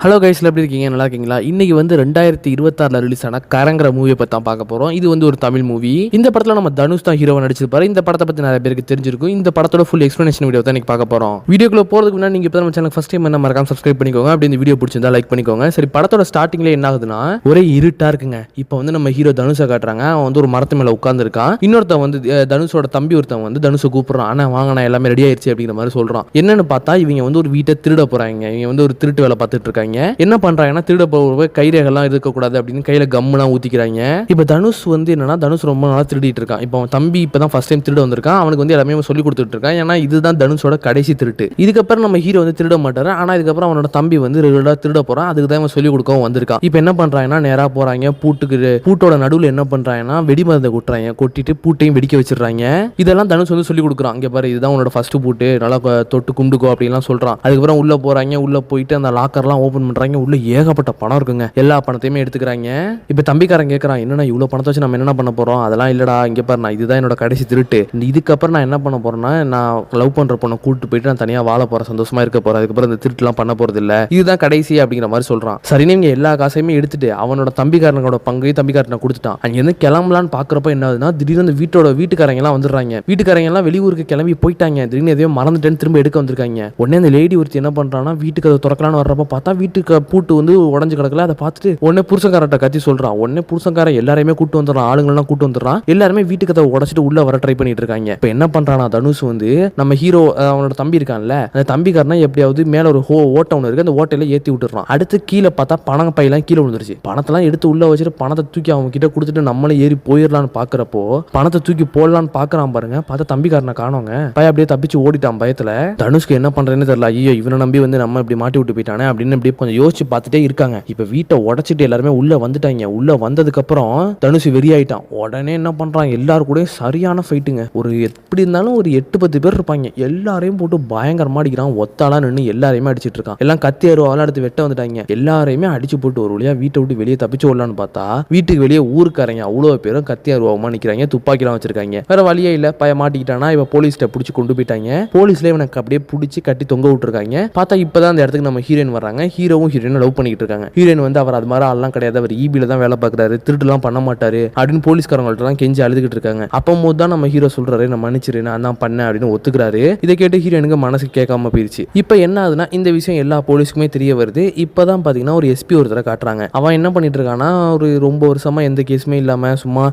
Hello கைஸ்ல எப்படி இருக்கீங்க? நல்லா இருக்கீங்களா? இன்னைக்கு வந்து 2026 ரிலீஸ் ஆன கரங்கிற மூவியை பற்றி தான் பார்க்க போறோம். இது வந்து ஒரு தமிழ் மூவி. இந்த படத்துல நம்ம தனுஷ் தான் ஹீரோவா நடிச்சிருப்பாரு. இந்த படத்தை பத்தி நிறைய பேருக்கு தெரிஞ்சிருக்கும். இந்த படத்தோட ஃபுல் எக்ஸ்பிளனேஷன் வீடியோ தான் இன்னைக்கு பார்க்க போறோம். வீடியோக்குள்ள போறதுக்கு முன்னாடி நீங்க இப்போ நம்ம சேனல் ஃபர்ஸ்ட் டைம் என்ன மறக்காம சப்ஸ்கிரைப் பண்ணிக்கோங்க. அப்படி இந்த வீடியோ பிடிச்சிருந்தா லைக் பண்ணிக்கோங்க. சரி, படத்தோட ஸ்டார்டிங்ல என்ன ஆகுதுன்னா ஒரே இருட்டா இருக்குங்க. இப்போ வந்து நம்ம ஹீரோ தனுஷை காட்டுறாங்க. அவன் வந்து ஒரு மரத்து மேல உட்கார்ந்துருக்கான். இன்னொருத்தன் வந்து தனுஷோட தம்பி ஒருத்தன் வந்து தனுஷை கூப்பிடுறான். ஆனா வாங்கினா எல்லாமே ரெடி ஆயிடுச்சு அப்படிங்கிற மாதிரி சொல்றான். என்னன்னு பார்த்தா இவங்க வந்து ஒரு வீட்டை திருட போறாங்க. இவங்க வந்து ஒரு திருட்டு வேலை பார்த்துட்டு இருக்காங்க. என்ன பண்றாங்க? திருட போக கைரேகெல்லாம் இருக்கக்கூடாது அப்படின்னு கையில கம்முலாம் ஊத்திக்கிறாங்க. இப்ப தனுஷ் வந்து என்னன்னா தனுஷ் ரொம்ப நாளா திருடிட்டு இருக்கான். இப்போ அவன் தம்பி இப்பதான் ஃபர்ஸ்ட் டைம் திருட வந்திருக்கான். அவனுக்கு வந்து எல்லாமே சொல்லி கொடுத்துட்டு இருக்கான். ஏன்னா இதுதான் தனுஷோட கடைசி திருட்டு. இதுக்கப்புறம் நம்ம ஹீரோ வந்து திருட மாட்டாரு. ஆனா இதுக்கப்புறம் அவனோட தம்பி வந்து ரெகுலரா திருட போறான். அதுக்கு தான் சொல்லி கொடுக்கவும் வந்திருக்கான். இப்போ என்ன பண்றாங்கன்னா நேரா போறாங்க. பூட்டோட நடுவில் என்ன பண்றாங்கன்னா வெடிமருந்தை கொட்டுறாங்க. கொட்டிட்டு பூட்டையும் வெடிக்க வச்சிடறாங்க. இதெல்லாம் தனுஷ் வந்து சொல்லி கொடுக்குறான். இங்க பாரு, இதுதான் உன்னோட ஃபர்ஸ்ட் பூட்டு, நல்லா தொட்டு கும்பிடுக்கோ அப்படின்லாம் சொல்றான். அதுக்கப்புறம் உள்ள போறாங்க. உள்ள போயிட்டு அந்த லாக்கர்லாம் ஓபன் பண்றாங்க. உள்ள ஏகப்பட்ட பணம் இருக்குங்க. எல்லா பணத்தையுமே எடுத்துக்கிறாங்க. இப்ப தம்பிக்காரன் கேட்கறான், என்னன்னா இவ்வளவு பணத்தை வச்சு நம்ம என்ன பண்ண போறோம்? அதெல்லாம் இல்லடா, இங்க பாரு, நான் இதுதான் என்னோட கடைசி திருட்டு. இதுக்கப்புறம் நான் என்ன பண்ண போறேன்னா, நான் லவ் பண்ற பொண்ணை கூட்டிட்டு போயிட்டு நான் தனியா வாழ போறேன், சந்தோஷமா இருக்க போறேன். அதுக்கப்புறம் இந்த திருட்டுலாம் பண்ண போறது இல்ல, இதுதான் கடைசி அப்படிங்கிற மாதிரி சொல்றான். சரின்னு இவங்க எல்லா காசையுமே எடுத்துட்டு அவனோட தம்பிக்காரனோட பங்கையும் தம்பிக்காரனை கொடுத்துட்டான். அங்க இருந்து கிளம்பலான்னு பாக்குறப்ப என்ன ஆகுதுன்னா, திடீர்னு அந்த வீட்டுக்காரங்க எல்லாம் வந்துடுறாங்க. வீட்டுக்காரங்க எல்லாம் வெளியூருக்கு கிளம்பி போயிட்டாங்க. திடீர்னு எதையோ மறந்துட்டேன்னு திரும்ப எடுக்க வந்திருக்காங்க. உடனே அந்த லேடி ஒருத்தி என்ன பண்றான்னா, வீட்டுக்கு அதை திறக்கலான்னு வர்றப்ப பார்த்தா வீட்டுக்கு பூட்டு வந்து உடஞ்சு கிடக்கல. அதை பார்த்துட்டு உடனே புருஷன்காரட்ட கத்தி சொல்றான். உடனே புருஷன்காரன் எல்லாரையுமே கூட்டு வந்துடுறான். ஆளுங்கெல்லாம் கூட்டு வந்துடுறான். எல்லாருமே வீட்டுக்கு அதை உடச்சிட்டு உள்ள வர ட்ரை பண்ணிட்டு இருக்காங்க. இப்ப என்ன பண்றானா தனுஷ் வந்து நம்ம ஹீரோ அவனோட தம்பி இருக்கான்ல, அந்த தம்பிக்காரனா எப்படியாவது மேல ஒரு ஓட்டை ஒன்று இருக்கு, அந்த ஓட்டையில ஏத்தி விட்டுறான். அடுத்து கீழே பார்த்தா பணம் பையெல்லாம் கீழே விழுந்துருச்சு. பணத்தெல்லாம் எடுத்து உள்ள வச்சுட்டு பணத்தை தூக்கி அவங்க கிட்ட கொடுத்துட்டு நம்மளே ஏறி போயிடலான்னு பாக்குறப்போ பணத்தை தூக்கி போடலான்னு பாக்குறான் பாருங்க. பார்த்தா தம்பிக்காரனை காணோங்க. பையன் அப்படியே தப்பிச்சு ஓடிட்டான் பயத்துல. தனுஷ்க்கு என்ன பண்றதுன்னு தெரியல. ஐயோ, இவனை நம்பி வந்து நம்ம இப்படி மாட்டி விட்டு போயிட்டானே அப்படின்னு இப்படி கொஞ்சம் யோசிச்சு பார்த்துட்டே இருக்காங்க. இப்ப வீட்டை உடைச்சிட்டு எல்லாருமே உள்ள வந்துட்டாங்க. உள்ள வந்ததுக்கு அப்புறம் தனுஷ் வெறியாயிட்டான். உடனே என்ன பண்றான், எல்லாரும் கூட சரியான ஃபைட்டுங்க. ஒரு எப்படி இருந்தாலும் ஒரு 8-10 பேர் இருப்பாங்க. எல்லாரையும் போட்டு பயங்கரமா அடிக்கிறான். ஒத்தாளா நின்று எல்லாரையுமே அடிச்சிட்டு இருக்கான். எல்லாம் கத்தி அருவாலாம் எடுத்து வெட்ட வந்துட்டாங்க. எல்லாரையுமே அடிச்சு போட்டு ஒரு வழியா வீட்டை விட்டு வெளியே தப்பிச்சு ஓடலான்னு பார்த்தா வீட்டுக்கு வெளியே ஊருக்காரங்க அவ்வளவு பேரும் கத்தி அருவாமா நிக்கிறாங்க. துப்பாக்கிலாம் வச்சிருக்காங்க. வேற வழியே இல்ல, பய மாட்டிக்கிட்டானா இவ போலீஸ்ட பிடிச்சி கொண்டு போயிட்டாங்க. போலீஸ்ல இவனுக்கு அப்படியே பிடிச்சி கட்டி தொங்க விட்டுருக்காங்க. பார்த்தா இப்பதான் அந்த இடத்துக்கு நம்ம ஹீரோயின் வர்றாங்க. ஹீரோவும் ஹீரோயின் லவ் பண்ணிக்கிட்டு இருக்காங்க. ஹீரோயின் வந்து அவர் அது மாதிரி ஆள்லாம் கிடையாது, அவர் ஈபில தான் வேலை பார்க்குறாரு, திருட்டுலாம் பண்ண மாட்டாரு அப்படின்னு போலீஸ்காரங்கள்ட்ட கெஞ்சி அழுதுகிட்டு இருக்காங்க. அப்போ போது தான் நம்ம ஹீரோ சொல்றாரு, நான் மன்னிச்சிரு, நான் தான் பண்ணேன் அப்படின்னு ஒத்துக்கிறாரு. இதை கேட்டு ஹீரோனுக்கு மனசு கேட்காம போயிருச்சு. இப்போ என்ன ஆகுதுன்னா, இந்த விஷயம் எல்லா போலீஸ்க்குமே தெரிய வருது. இப்பதான் பாத்தீங்கன்னா ஒரு எஸ்பி ஒருத்தரை காட்டுறாங்க. அவன் என்ன பண்ணிட்டு இருக்கான்னா, ஒரு ரொம்ப வருஷமா எந்த கேஸுமே இல்லாம சும்மா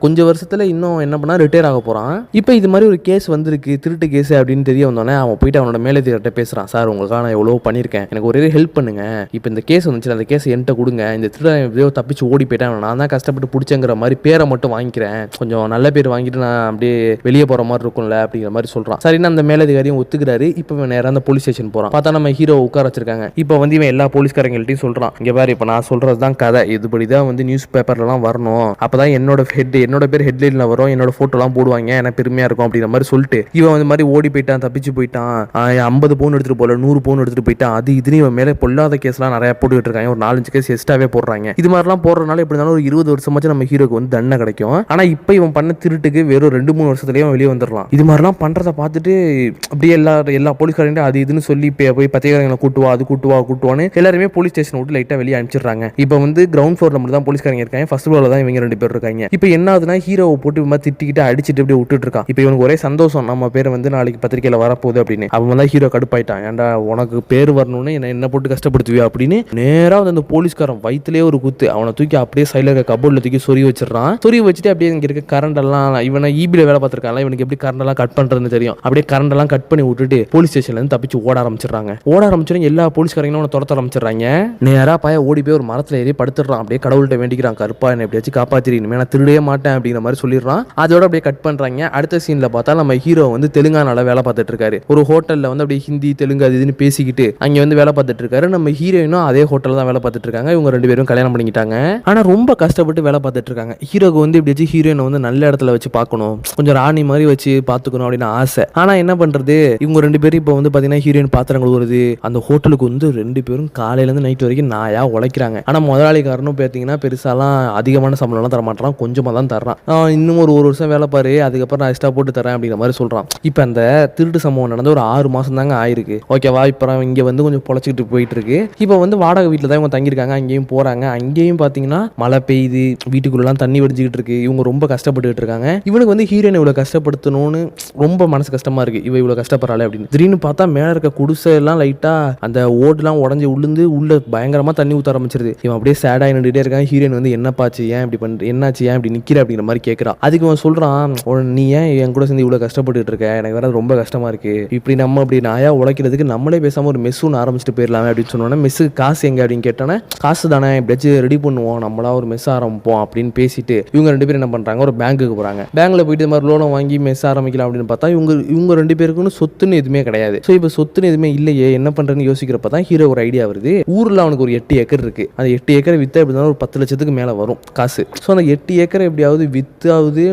கொஞ்சம் வருஷத்துல இன்னும் என்ன பண்ணா ரிட்டையர் ஆக போறான். இப்போ இது மாதிரி ஒரு கேஸ் வந்திருக்கு, திருட்டு கேஸ் அப்படின்னு தெரிய வந்தோடனே அவன் போயிட்டு அவனோட மேலதிகாரிட்ட பேசுறான். சார், உங்களுக்காக நான் எவ்வளவு பண்ணிருக்கேன், எனக்கு ஒரே ஹெல்ப் பண்ணுங்க. இப்போ இந்த கேஸ் வந்துச்சு, அந்த கேஸ் என்கிட்ட கொடுங்க. இந்த திருடன் எப்படியோ தப்பிச்சு ஓடி போயிட்டேன், நான் தான் கஷ்டப்பட்டு பிடிச்சங்கிற மாதிரி பேரை மட்டும் வாங்கிக்கிறேன், கொஞ்சம் நல்ல பேர் வாங்கிட்டு நான் அப்படியே வெளியே போற மாதிரி இருக்கும்ல அப்படிங்கிற மாதிரி சொல்றான். சரின்னு அந்த மேலதிகாரியும் ஒத்துக்கிறாரு. இப்போ நேரம் அந்த போலீஸ் ஸ்டேஷன் போறான். பார்த்தா நம்ம ஹீரோ உட்கார வச்சிருக்காங்க. இப்போ வந்து இவன் எல்லா போலீஸ்காரங்கள்ட்டையும் சொல்றான், இங்க பாரு, இப்போ நான் சொல்றதுதான் கதை, இதுபடிதான் வந்து நியூஸ் பேப்பர்லாம் வரணும், அப்பதான் என்னோட பேர் ஹெட்லைன்ல வரும், என்னோட போட்டோலாம் போடுவாங்க, எனக்கு பெருமையா இருக்கும் அப்படிங்கிற மாதிரி சொல்லிட்டு இவன் வந்து மாதிரி ஓடி போயிட்டான், தப்பிச்சு போயிட்டான், 50 பவுன் எடுத்துட்டு போல 100 பவுன் எடுத்துட்டு போயிட்டான், அது இதுன்னு இவன் மேலே பொல்லாத கேஸ்லாம் நிறைய போட்டுக்கிட்டு இருக்காங்க. ஒரு 4-5 கேஸ் எக்ஸ்ட்ராவே போடுறாங்க. இது மாதிரிலாம் போடுறதுனால எப்படி இருந்தாலும் ஒரு 20 வருஷமாச்சும் நம்ம ஹீரோக்கு வந்து தண்டனை கிடைக்கும். ஆனா இப்போ இவன் பண்ண திருட்டுக்கு வெறும் 2-3 வருஷத்துலயே வெளியே வந்துடலாம். இது மாதிரிலாம் பண்றதை பார்த்துட்டு அப்படியே எல்லா போலீஸ்காரங்க அது இதுன்னு சொல்லி போய் பத்திரிகைகளை கூட்டுவா, அது கூட்டுவான்னு எல்லாருமே போலீஸ் ஸ்டேஷன் விட்டு லைட்டா வெளியே அனுப்பிச்சிடுறாங்க. இப்போ வந்து கிரவுண்ட் ஃப்ளோர்ல மட்டும் தான் போலீஸ்காரங்க இருக்காங்க. ஃபர்ஸ்ட் ஃப்ளோர்ல தான் இவங்க 2 பேர் இருக்காங்க. இப்போ என்ன ஆகுதுன்னா, ஹீரோவை போட்டு திட்டிக்கிட்டு அடிச்சுட்டு அப்படியே விட்டுட்டு இருக்கான். இப்போ இவனுக்கு ஒரே சந்தோஷம், நம்ம பேரை வந்து நாளைக்கு பத்திரிகையில வரப்போகுது அப்படின்னு. அவன் தான் ஹீரோ கடுப்பாயிட்டான். ஏன்டா உனக்கு பேர் வரணும்னு என்ன போட்டு கஷ்டப்படுத்துவியா அப்படின்னு நேரா வந்து அந்த போலீஸ்காரன் வயிற்றுலேயே ஒரு குத்து. அவனை தூக்கி அப்படியே சைடில் இருக்க கபோர்டில் தூக்கி சொறி வச்சிடறான். சொறி வச்சுட்டு அப்படியே இங்கே இருக்க கரண்ட் எல்லாம், இவனை ஈபில வேலை பார்த்துருக்காங்க, இவனுக்கு எப்படி கரண்ட் எல்லாம் கட் பண்றதுன்னு தெரியும். அப்படியே கரண்ட் எல்லாம் கட் பண்ணி விட்டுட்டு போலீஸ் ஸ்டேஷன்ல இருந்து தப்பிச்சு ஓட ஆரம்பிச்சிடறாங்க. எல்லா போலீஸ்காரங்களும் அவனை துரத்த ஆரம்பிச்சிடறாங்க. நேரா பையன் ஓடி போய் ஒரு மரத்துல ஏறி படுத்துடுறான். அப்படியே கடவுள்கிட்ட வேண்டிக்கிறான், கருப்பா என்ன எப்படியாச்சும் காப்பாத்திரு, இனிமே நான் திருடவே மாட்டேன் அப்படிங்கிற மாதிரி சொல்லிடுறான். அதோட அப்படியே கட் பண்றாங்க. அடுத்த சீன்ல பார்த்தா நம்ம ஹீரோ வந்து தெலுங்கானால வேலை பார்த்துட்டு இருக்காரு. ஒரு ஹோட்டல்ல வந்து அப்படியே ஹிந்தி தெலுங்கு அது இதுன்னு பேசிக்கிட்டு அங்க வந்து வேலை பார்த்துட்டு இருக்காரு. நம்ம ஹீரோயினும் அதே ஹோட்டல்ல தான் வேலை பார்த்துட்டு இருக்காங்க. இவங்க 2 பேரும் கல்யாணம் பண்ணிக்கிட்டாங்க. ஆனா ரொம்ப கஷ்டப்பட்டு வேலை பார்த்துட்டு இருக்காங்க. ஹீரோக்கு வந்து எப்படியாச்சும் ஹீரோயினை வந்து நல்ல இடத்துல வச்சு பார்க்கணும், கொஞ்சம் ராணி மாதிரி வச்சு பார்த்துக்கணும் அப்படின்னு ஆசை. ஆனா என்ன பண்றது, இவங்க 2 பேரும் இப்போ வந்து பாத்தீங்கன்னா ஹீரோயின் பாத்திரம் கழுவுறது, அந்த ஹோட்டலுக்கு வந்து 2 பேரும் காலையில இருந்து நைட் வரைக்கும் நாயா உழைக்கிறாங்க. ஆனா முதலாளிக்காரனும் பார்த்தீங்கன்னா பெருசாலாம் அதிகமான சம்பளம்லாம் தர மாட்டான், கொஞ்சமா தான் தர்றான். இன்னும் ஒரு வருஷம் வேலை பாரு, அதுக்கப்புறம் நான் எக்ஸ்ட்ரா போட்டு தரேன் அப்படிங்கிற மாதிரி சொல்றான். இப்போ அந்த திருட்டு சம்பவம் நடந்து ஒரு 6 மாசம் தாங்க ஆயிருக்கு. ஓகேவா, இப்போ இங்க வந்து கொஞ்சம் பொழைச்சிக்கிட்டு போயிட்டு இருக்கு. இருக்கு. இப்போ வந்து வாடகை வீட்டில் தான் இவங்க தங்கியிருக்காங்க. அங்கேயும் போறாங்க. அங்கேயும் பார்த்தீங்கன்னா மழை பெய்யுது, வீட்டுக்குள்ளலாம் தண்ணி வடிஞ்சிக்கிட்டு இருக்கு. இவங்க ரொம்ப கஷ்டப்பட்டுக்கிட்டு இருக்காங்க. இவனுக்கு வந்து ஹீரோயின் இவ்வளோ கஷ்டப்படுத்தணும்னு ரொம்ப மனசு கஷ்டமா இருக்கு. இவ இவ்வளோ கஷ்டப்படுறாளே அப்படின்னு. திடீர்னு பார்த்தா மேலே இருக்க குடிசை எல்லாம் லைட்டா அந்த ஓடுலாம் உடஞ்சி உளுந்து உள்ள பயங்கரமா தண்ணி ஊற்ற ஆரம்பிச்சிருது. இவன் அப்படியே சேடாக நின்றுட்டே இருக்கான். ஹீரோயின் வந்து என்னப்பாச்சு, ஏன் இப்படி பண்ற, என்னாச்சு, ஏன் இப்படி நிக்கிற அப்படிங்கிற மாதிரி கேட்கறான். அதுக்கு அவன் சொல்றான், நீ ஏன் என் கூட சேர்ந்து இவ்வளோ கஷ்டப்பட்டுட்டு இருக்க, எனக்கு வேற ரொம்ப கஷ்டமா இருக்கு. இப்படி நம்ம அப்படி நாயா உழைக்கிறதுக்கு நம்மளே பேசாம ஒரு மெஸ் ஒன்று ஆரம்பிச்சுட்டு போயிடலாமே அப்படின்னு சொன்னோன்னா, மெஸ்ஸுக்கு காசு எங்க அப்படின்னு கேட்டோன்னே, காசு தானே எப்படியாச்சும் ரெடி பண்ணுவோம், நம்மளா ஒரு மெஸ் ஆரம்பிப்போம் அப்படின்னு பேசிட்டு இவங்க 2 பேரும் என்ன பண்றாங்க, ஒரு பேங்க்குக்கு போறாங்க. பேங்க்ல போயிட்டு இந்த மாதிரி லோனை வாங்கி மெஸ் ஆரம்பிக்கலாம் அப்படின்னு பார்த்தா இவங்க 2 பேருக்குன்னு சொத்துன்னு எதுவுமே கிடையாது. ஸோ இப்போ சொத்துன்னு எதுவுமே இல்லையே, என்ன பண்றதுன்னு யோசிக்கிறப்ப தான் ஹீரோ ஒரு ஐடியா வருது. ஊர்ல அவனுக்கு ஒரு 8 ஏக்கர் இருக்கு. அந்த 8 ஏக்கரை வித்தா எப்படி ஒரு 10 லட்சத்துக்கு மேல வரும் காசு. ஸோ அந்த 8 ஏக்கரை எப்படியாவது வித்தாவது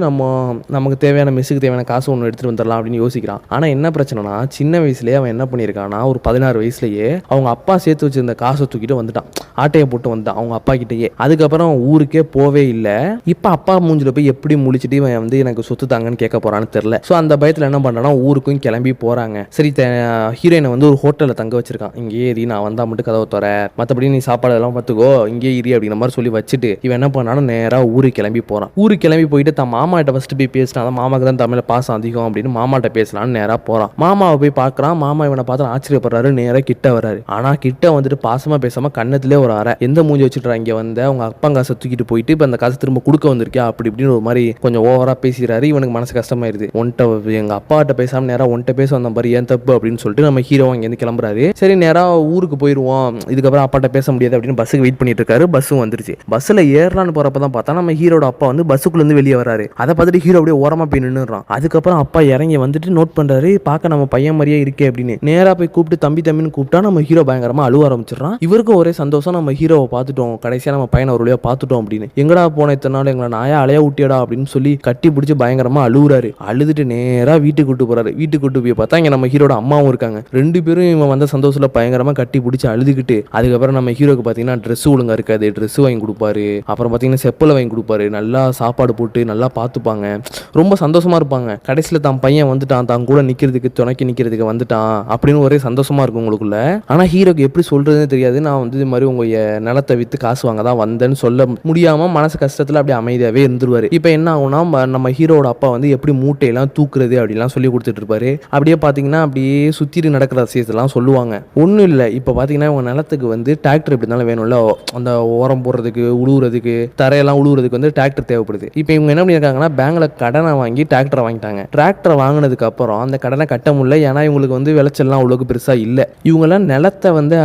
நமக்கு தேவையான மெஸ்ஸுக்கு தேவையான காசு ஒன்று எடுத்துட்டு வந்துடலாம் அப்படின்னு யோசிக்கிறான். ஆனா என்ன பிரச்சனைனா, சின்ன வயசுலயே அவன் என்ன பண்ணியிருக்கான்னா, ஒரு 16 வயசுலயே அவங்க அப்பா சேர்த்து வச்சிருந்த காசை தூக்கிட்டு வந்துட்டான். ஆட்டையை போட்டு வந்துட்டான் அவங்க அப்பா கிட்டேயே. அதுக்கப்புறம் ஊருக்கே போவே இல்லை. இப்போ அப்பா மூஞ்சில போய் எப்படி முழிச்சிட்டு இவன் வந்து எனக்கு சொத்து தாங்கன்னு கேட்க போறான்னு தெரியல. ஸோ அந்த பயத்தில் என்ன பண்றான்னா, ஊருக்கும் கிளம்பி போறாங்க. சரி, ஹீரோயினை வந்து ஒரு ஹோட்டலில் தங்க வச்சிருக்கான். இங்கேயே ஏறி நான் வந்தா மட்டும் கதவை தர, மற்றபடி நீ சாப்பாடு எல்லாம் பார்த்துக்கோ, இங்கே ஏறி அப்படிங்கிற மாதிரி சொல்லி வச்சுட்டு இவன் என்ன பண்ணாலும் நேராக ஊருக்கு கிளம்பி போறான். ஊருக்கு கிளம்பி போயிட்டு தான் மாமா கிட்ட ஃபர்ஸ்ட் போய் பேசினா, மாமாக்கு தான் தமிழ் பாசம் அதிகம் அப்படின்னு மாமாட்ட பேசலான்னு நேராக போறான். மாமாவை போய் பார்க்கறான். மாமா இவனை பார்த்து ஆச்சரியப்படுறாரு. நேராக கிட்ட வராரு. ஆனா கிட்ட வந்துட்டு பாசமா பேசாம கண்ணத்திலே ஒரு அரை, எந்த மூஞ்சி வச்சுட்டு இங்க வந்த, அவங்க அப்பா காசை தூக்கிட்டு போயிட்டு இப்போ அந்த காசை திரும்ப கொடுக்க வந்திருக்கியா அப்படி இப்படின்னு ஒரு மாதிரி கொஞ்சம் ஓவரா பேசுறாரு. இவனுக்கு மனசு கஷ்டமாயிருது. எங்க அப்பாட்ட பேசாம நேரா ஒன்ட்ட பேச வந்த மாதிரி, ஏன் தப்பு அப்படின்னு சொல்லிட்டு நம்ம ஹீரோ அங்கேருந்து கிளம்புறாரு. சரி, நேரா ஊருக்கு போயிருவோம், இதுக்கப்புறம் அப்பாட்ட பேச முடியாது அப்படின்னு பஸ்ஸுக்கு வெயிட் பண்ணிட்டு இருக்காரு. பஸ்ஸும் வந்துருச்சு. பஸ்ஸில் ஏறலான்னு போறப்பதான் பார்த்தா நம்ம ஹீரோட அப்பா வந்து பஸ்ஸுக்குள்ள இருந்து வெளியே வராரு. அதை பார்த்துட்டு ஹீரோ அப்படியே ஓரமா போய் நின்னுறான். அதுக்கப்புறம் அப்பா இறங்கி வந்துட்டு நோட் பண்றாரு, பார்க்க நம்ம பையன் மாதிரியே இருக்கே அப்படின்னு. நேரா போய் கூப்பிட்டு தம்பி தம்பின்னு கூப்பிட்டா நம்ம ஹீரோ பயங்கரமா அழுவ ஆரம்பிச்சிடறான். இவருக்கும் ஒரே சந்தோஷம், நம்ம ஹீரோவை பார்த்துட்டோம், கடைசியா நம்ம பையனை ஒரு வழியா பார்த்துட்டோம் அப்படின்னு. எங்கடா போன இத்தனை நாள், எங்களை நாயா அலையா ஊட்டியடா அப்படின்னு சொல்லி கட்டி பிடிச்சி பயங்கரமா அழுவுறாரு. அழுதுட்டு நேரா வீட்டுக்கு கூட்டு போறாரு. வீட்டுக்கு கூட்டு போய் பார்த்தா இங்க நம்ம ஹீரோட அம்மாவும் இருக்காங்க. 2 பேரும் இவன் வந்த சந்தோஷத்துல பயங்கரமா கட்டி பிடிச்சி அழுதுகிட்டு, அதுக்கப்புறம் நம்ம ஹீரோக்கு பாத்தீங்கன்னா ட்ரெஸ் ஒழுங்கா இருக்காது, ட்ரெஸ் வாங்கி கொடுப்பாரு. அப்புறம் பாத்தீங்கன்னா செப்பலை வாங்கி கொடுப்பாரு. நல்லா சாப்பாடு போட்டு நல்லா பார்த்துப்பாங்க. ரொம்ப சந்தோஷமா இருப்பாங்க. கடைசியில தான் பையன் வந்துட்டான், தான் கூட நிக்கிறதுக்கு துணைக்கு நிக்கிறதுக்கு வந்துட்டான் அப்படின்னு ஒரே சந்தோஷமா இருக்கும் உங்களுக்குள்ள. ஆனா ஹீரோக்கு எப்படி சொல்றதுன்னு தெரியாது. நான் வந்து இது மாதிரி உங்க நிலத்தை வித்து காசு வாங்க தான் வந்தேன்னு சொல்ல முடியாம மனசு கஷ்டத்துல அப்படியே அமைதியாவே இருந்துருவாரு. இப்ப என்ன ஆகும்னா, நம்ம ஹீரோட அப்பா வந்து எப்படி மூட்டையெல்லாம் தூக்குறது அப்படிலாம் சொல்லி கொடுத்துட்டு இருப்பாரு. அப்படியே பாத்தீங்கன்னா அப்படியே சுத்தி நடக்கிற விஷயத்தெல்லாம் சொல்லுவாங்க. ஒன்றும் இல்லை, இப்போ பார்த்தீங்கன்னா உங்கள் நிலத்துக்கு வந்து டிராக்டர் எப்படி இருந்தாலும் வேணும்ல, அந்த ஓரம் போடுறதுக்கு, உழுவுறதுக்கு, தரையெல்லாம் உழுவுறதுக்கு வந்து டிராக்டர் தேவைப்படுது. இப்போ இவங்க என்ன பண்ணியிருக்காங்கன்னா, பேங்க்ல கடனை வாங்கி டிராக்டரை வாங்கிட்டாங்க. டிராக்டரை வாங்கினதுக்கு அப்புறம் அந்த கடனை கட்ட முடியல. ஏன்னா இவங்களுக்கு வந்து விளைச்சல்லாம் அவ்வளோக்கு பெருசா இல்லை. இவங்கெல்லாம் நிலத்தை வந்து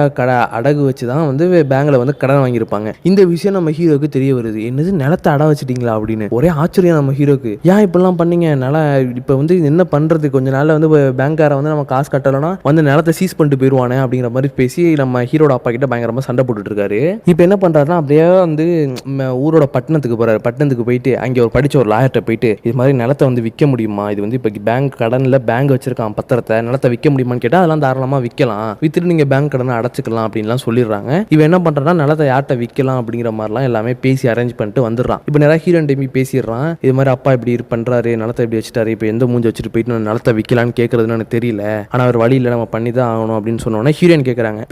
அடகு வச்சு தான் வந்து பேங்க்ல வந்து கடன் வாங்கியிருப்பாங்க. இந்த விஷயம் நம்ம ஹீரோக்கு தெரிய வருது. என்னது, நிலத்தை அட வச்சுட்டீங்களா அப்படின்னு ஒரே ஆச்சரியம் நம்ம ஹீரோக்கு. ஏன் இப்பெல்லாம் பண்ணீங்க, இப்போ வந்து என்ன பண்றது, கொஞ்ச நாள்ல வந்து பேங்க்கார வந்து நம்ம காசு கட்டலைன்னா வந்து நிலத்தை சீஸ் பண்ணிட்டு போயிடுவானே அப்படிங்கிற மாதிரி பேசி நம்ம ஹீரோட அப்பா கிட்ட பயங்கரமா சண்டை போட்டுட்டு இருக்காரு. இப்போ என்ன பண்றாருன்னா, அப்படியே வந்து ஊரோட பட்டணத்துக்கு போறாரு. பட்டணத்துக்கு போயிட்டு அங்கே ஒரு படிச்ச ஒரு லாயர்ட்ட போயிட்டு, இது மாதிரி நிலத்தை வந்து விற்க முடியுமா, இது வந்து இப்போ பேங்க் கடனில் பேங்க் வச்சிருக்கான் பத்திரத்தை, நிலத்தை விற்க முடியுமான்னு கேட்டால் அதெல்லாம் தாராளமாக விற்கலாம், வித்துட்டு நீங்கள் பேங்க் கடனை அடைச்சிக்கலாம் அப்படின்லாம் சொல்லிடுறாங்க. இவன் என்ன பண்றான்னா, நிலத்தை யார்கிட்ட விற்கலாம் அப்படிங்கிற மாதிரிலாம் எல்லாமே பேசி அரேஞ்ச் பண்ணிட்டு வந்துடுறான். இப்போ நிறைய ஹீரோன் டைமி பேசிடுறான். இது மாதிரி அப்பா இப்படி பண்றாரு, நிலத்தை இப்படி வச்சுட்டாரு, இப்போ எந்த மூஞ்சி வச்சுட்டு போயிட்டு நான் நிலத்தை விற்கலான்னு கேட்கறதுன்னு எனக்கு தெரியல, ஆனால் அவர் வழி இல்லை, நம்ம பண்ணி தான் ஆகணும் அப்படின்னு சொன்னோன்னே ஹீரோயின் கேட்குறாங்க,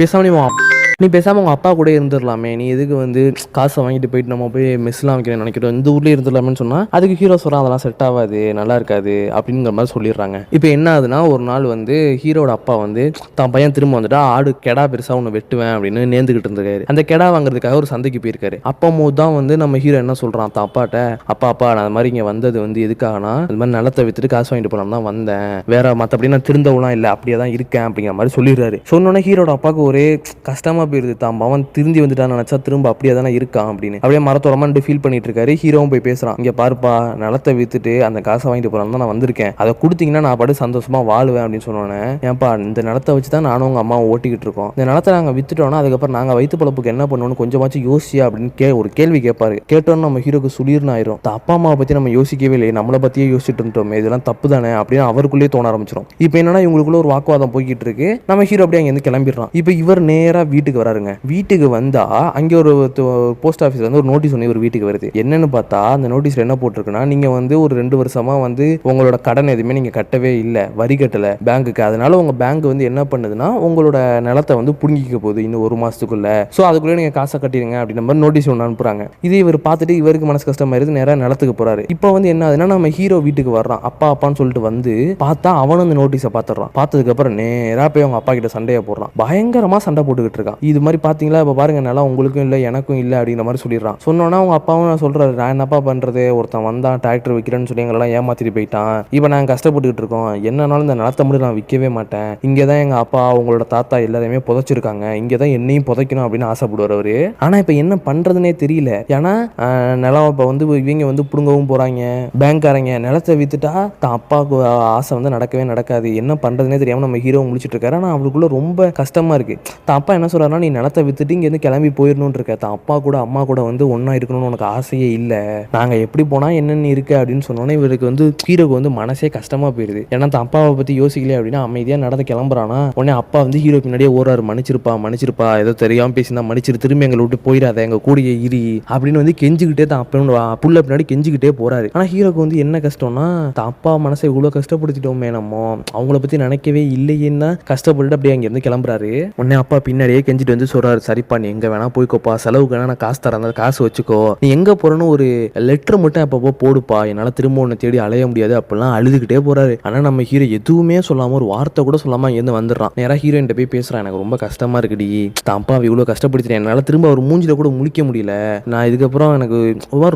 நீ பேசாமல் உங்கள் அப்பா கூட இருந்துடலாமே, நீ எதுக்கு வந்து காசை வாங்கிட்டு போயிட்டு நம்ம போய் மெஸ்லாம் வைக்கிறேன் நினைக்கிறோம், இந்த ஊர்லேயே இருந்துடலாமேன்னு சொன்னால் அதுக்கு ஹீரோ சொல்கிறான், அதெல்லாம் செட் ஆகாது, நல்லா இருக்காது அப்படிங்கிற மாதிரி சொல்லிடுறாங்க. இப்போ என்ன ஆகுதுன்னா, ஒரு நாள் வந்து ஹீரோட அப்பா வந்து தான் பையன் திரும்ப வந்துட்டா ஆடு கெடா பெருசாக ஒன்று வெட்டுவேன் அப்படின்னு நேர்ந்துக்கிட்டு இருந்திருக்காரு. அந்த கெடா வாங்குறதுக்காக ஒரு சந்தைக்கு போயிருக்காரு. அப்போ போது தான் வந்து நம்ம ஹீரோ என்ன சொல்கிறான் தான் அப்பாட்ட, அப்பா நான் அது மாதிரி இங்கே வந்தது வந்து எதுக்காகனா, அது மாதிரி நிலத்தை வித்துட்டு காசு வாங்கிட்டு போகலாம் தான் வந்தேன், வேற மற்றபடி நான் திருந்தவெல்லாம் இல்லை, அப்படியே தான் இருக்கேன் அப்படிங்கிற மாதிரி சொல்லிடுறாரு. சொன்னோன்னே ஹீரோட அப்பாவுக்கு ஒரே கஷ்டமா போயிருது. தான் அவன் திருந்தி வந்துட்டான்னு நினைச்சா திரும்ப அப்படியே தானே இருக்கான் அப்படின்னு அப்படியே மரத்தோரமா ஃபீல் பண்ணிட்டு இருக்காரு. ஹீரோவும் போய் பேசுறான், இங்க பாருப்பா, நிலத்தை வித்துட்டு அந்த காசை வாங்கிட்டு போறான்னு தான் நான் வந்திருக்கேன், அதை கொடுத்தீங்கன்னா நான் பாட்டு சந்தோஷமா வாழ்வேன் அப்படின்னு சொன்னோன்னே, ஏன்பா இந்த நிலத்தை வச்சு தான் நானும் உங்க அம்மாவும் ஓட்டிக்கிட்டு இருக்கோம், இந்த நிலத்தை நாங்க வித்துட்டோம்னா அதுக்கப்புறம் நாங்க வயிற்று பழப்புக்கு என்ன பண்ணணும்னு கொஞ்சமாச்சும் யோசியா அப்படின்னு ஒரு கேள்வி கேட்பாரு. கேட்டோன்னு நம்ம ஹீரோக்கு சுளீர்னு ஆயிரும். அப்பா அம்மாவை பத்தி நம்ம யோசிக்கவே இல்லை, நம்மளை பத்தியே யோசிச்சுட்டு இருந்தோம், இதெல்லாம் தப்பு தானே அப்படின்னு அவருக்குள்ளேயே தோண ஆரம்பிச்சிடும். இப்போ என்னன்னா, இவங்களுக்குள்ள ஒரு வாக்குவாதம் போய்கிட்டு இருக்கு. நம்ம ஹீரோ அப்படியே அங்க இருந்து கிளம்பிடுறான். இப்போ இவர் நேரா வீட்டுக்கு வீட்டுக்கு வராருங்க. வீட்டுக்கு வந்தா அங்கே ஒரு போஸ்ட் ஆஃபீஸ்ல வந்து ஒரு நோட்டீஸ் ஒன்று ஒரு வீட்டுக்கு வருது. என்னன்னு பார்த்தா அந்த நோட்டீஸ்ல என்ன போட்டிருக்குன்னா, நீங்க வந்து ஒரு 2 வருஷமா வந்து உங்களோட கடன் எதுவுமே நீங்க கட்டவே இல்லை, வரி கட்டல பேங்க்குக்கு. அதனால உங்க பேங்க் வந்து என்ன பண்ணுதுன்னா உங்களோட நிலத்தை வந்து புடுங்கிக்க போகுது இன்னும் 1 மாசத்துக்குள்ள. ஸோ அதுக்குள்ளே நீங்க காசை கட்டிடுங்க அப்படின்ற மாதிரி நோட்டீஸ் ஒன்று அனுப்புறாங்க. இது இவர் பார்த்துட்டு இவருக்கு மனசு கஷ்டமாயிருது, நேராக நிலத்துக்கு போறாரு. இப்போ வந்து என்ன ஆகுதுன்னா, நம்ம ஹீரோ வீட்டுக்கு வர்றான். அப்பா அப்பான்னு சொல்லிட்டு வந்து பார்த்தா அவனும் அந்த நோட்டீஸை பார்த்துடுறான். பார்த்ததுக்கு அப்புறம் நேராக போய் அவங்க அப்பா கிட்ட சண்டையை போடுறான். பயங்கரமா சண்டை போட்டுக்கிட்டு இருக்கான். இது மாதிரி பாத்தீங்களா, இப்போ பாருங்க நிலம் உங்களுக்கும் இல்லை எனக்கும் இல்லை அப்படிங்கிற மாதிரி சொல்லிடுறான். சொன்னோன்னா அவங்க அப்பாவும் சொல்றாரு, நான் என்னப்பா பண்றது, ஒருத்தன் வந்தான் டிராக்டர் விற்கிறேன்னு சொல்லி எங்களெல்லாம் ஏமாத்திட்டு போயிட்டான். இப்போ நாங்கள் கஷ்டப்பட்டுக்கிட்டு இருக்கோம், என்னன்னாலும் இந்த நிலத்தை மட்டும் நான் விற்கவே மாட்டேன். இங்கே தான் எங்கள் அப்பா உங்களோட தாத்தா எல்லாரையுமே புதைச்சிருக்காங்க, இங்கே தான் என்னையும் புதைக்கணும் அப்படின்னு ஆசைப்படுவார் அவரு. ஆனால் இப்போ என்ன பண்ணுறதுனே தெரியல. ஏன்னா நிலம் இப்போ வந்து இவங்க வந்து பிடுங்கவும் போகிறாங்க. பேங்க்காரங்க நிலத்தை விற்றுட்டா தான் அப்பாவுக்கு ஆசை வந்து நடக்கவே நடக்காது. என்ன பண்ணுறதுனே தெரியாமல் நம்ம ஹீரோ முடிச்சுட்டு இருக்காரு. ஆனால் அவருக்குள்ள ரொம்ப கஷ்டமாக இருக்குது. தான் அப்பா என்ன சொல்கிறாருன்னா, நீ நிலத்தை விற்றுட்டு இங்கேருந்து கிளம்பி போயிடணும்னு இருக்க. தான் அப்பா கூட அம்மா கூட வந்து ஒன்றா இருக்கணும்னு உனக்கு ஆசையே இல்லை. நாங்கள் எப்படி போனால் என்னென்னு இருக்கு அப்படின்னு சொன்னோன்னே இவருக்கு வந்து ஹீரோக்கு வந்து மனசே கஷ்டமாக போயிடுது. ஏன்னா தான் அப்பாவை பற்றி யோசிக்கலையே அப்படின்னா அமைதியாக நடந்து கிளம்புறானா. உடனே அப்பா வந்து ஹீரோ பின்னாடியே ஓடுறாரு. மன்னிச்சிருப்பா ஏதோ தெரியாமல் பேசினா மன்னிச்சிரு, திரும்பி எங்களை விட்டு போயிடாத, எங்கள் கூடிய இரி அப்படின்னு வந்து கெஞ்சிக்கிட்டே தான் அப்பா புள்ள பின்னாடி கெஞ்சிக்கிட்டே போறாரு. ஆனால் ஹீரோக்கு வந்து என்ன கஷ்டம்னா, தான் அப்பா மனசை இவ்வளோ கஷ்டப்படுத்திட்டோமே, நம்ம அவங்கள பற்றி நினைக்கவே இல்லையேன்னா கஷ்டப்பட்டு அப்படியே அங்கேருந்து கிளம்புறாரு. உடனே அப்பா பின்னாடியே கெஞ்சிட்டு வந்து சொல்றாரு, சரிப்பா நீ எங்கே வேணா போய்க்கோப்பா, செலவுக்கு வேணா நான் காசு தரேன், காசு வச்சுக்கோ, நீ எங்கே போறன்னு ஒரு லெட்டர் மட்டும் அப்பப்போ போடுப்பா, என்னால் திரும்ப உன்னை தேடி அலைய முடியாது அப்படிலாம் அழுதுகிட்டே போறாரு. ஆனால் நம்ம ஹீரோ எதுவுமே சொல்லாமல் ஒரு வார்த்தை கூட சொல்லாமல் அங்கேருந்து வந்துடுறான். நேராக ஹீரோயின் போய் பேசுறான், எனக்கு ரொம்ப கஷ்டமா இருக்குடி, தான் அப்பா இவ்வளோ கஷ்டப்படுத்திட்டேன், என்னால் திரும்ப அவர் மூஞ்சில கூட முழிக்க முடியல, நான் இதுக்கப்புறம் எனக்கு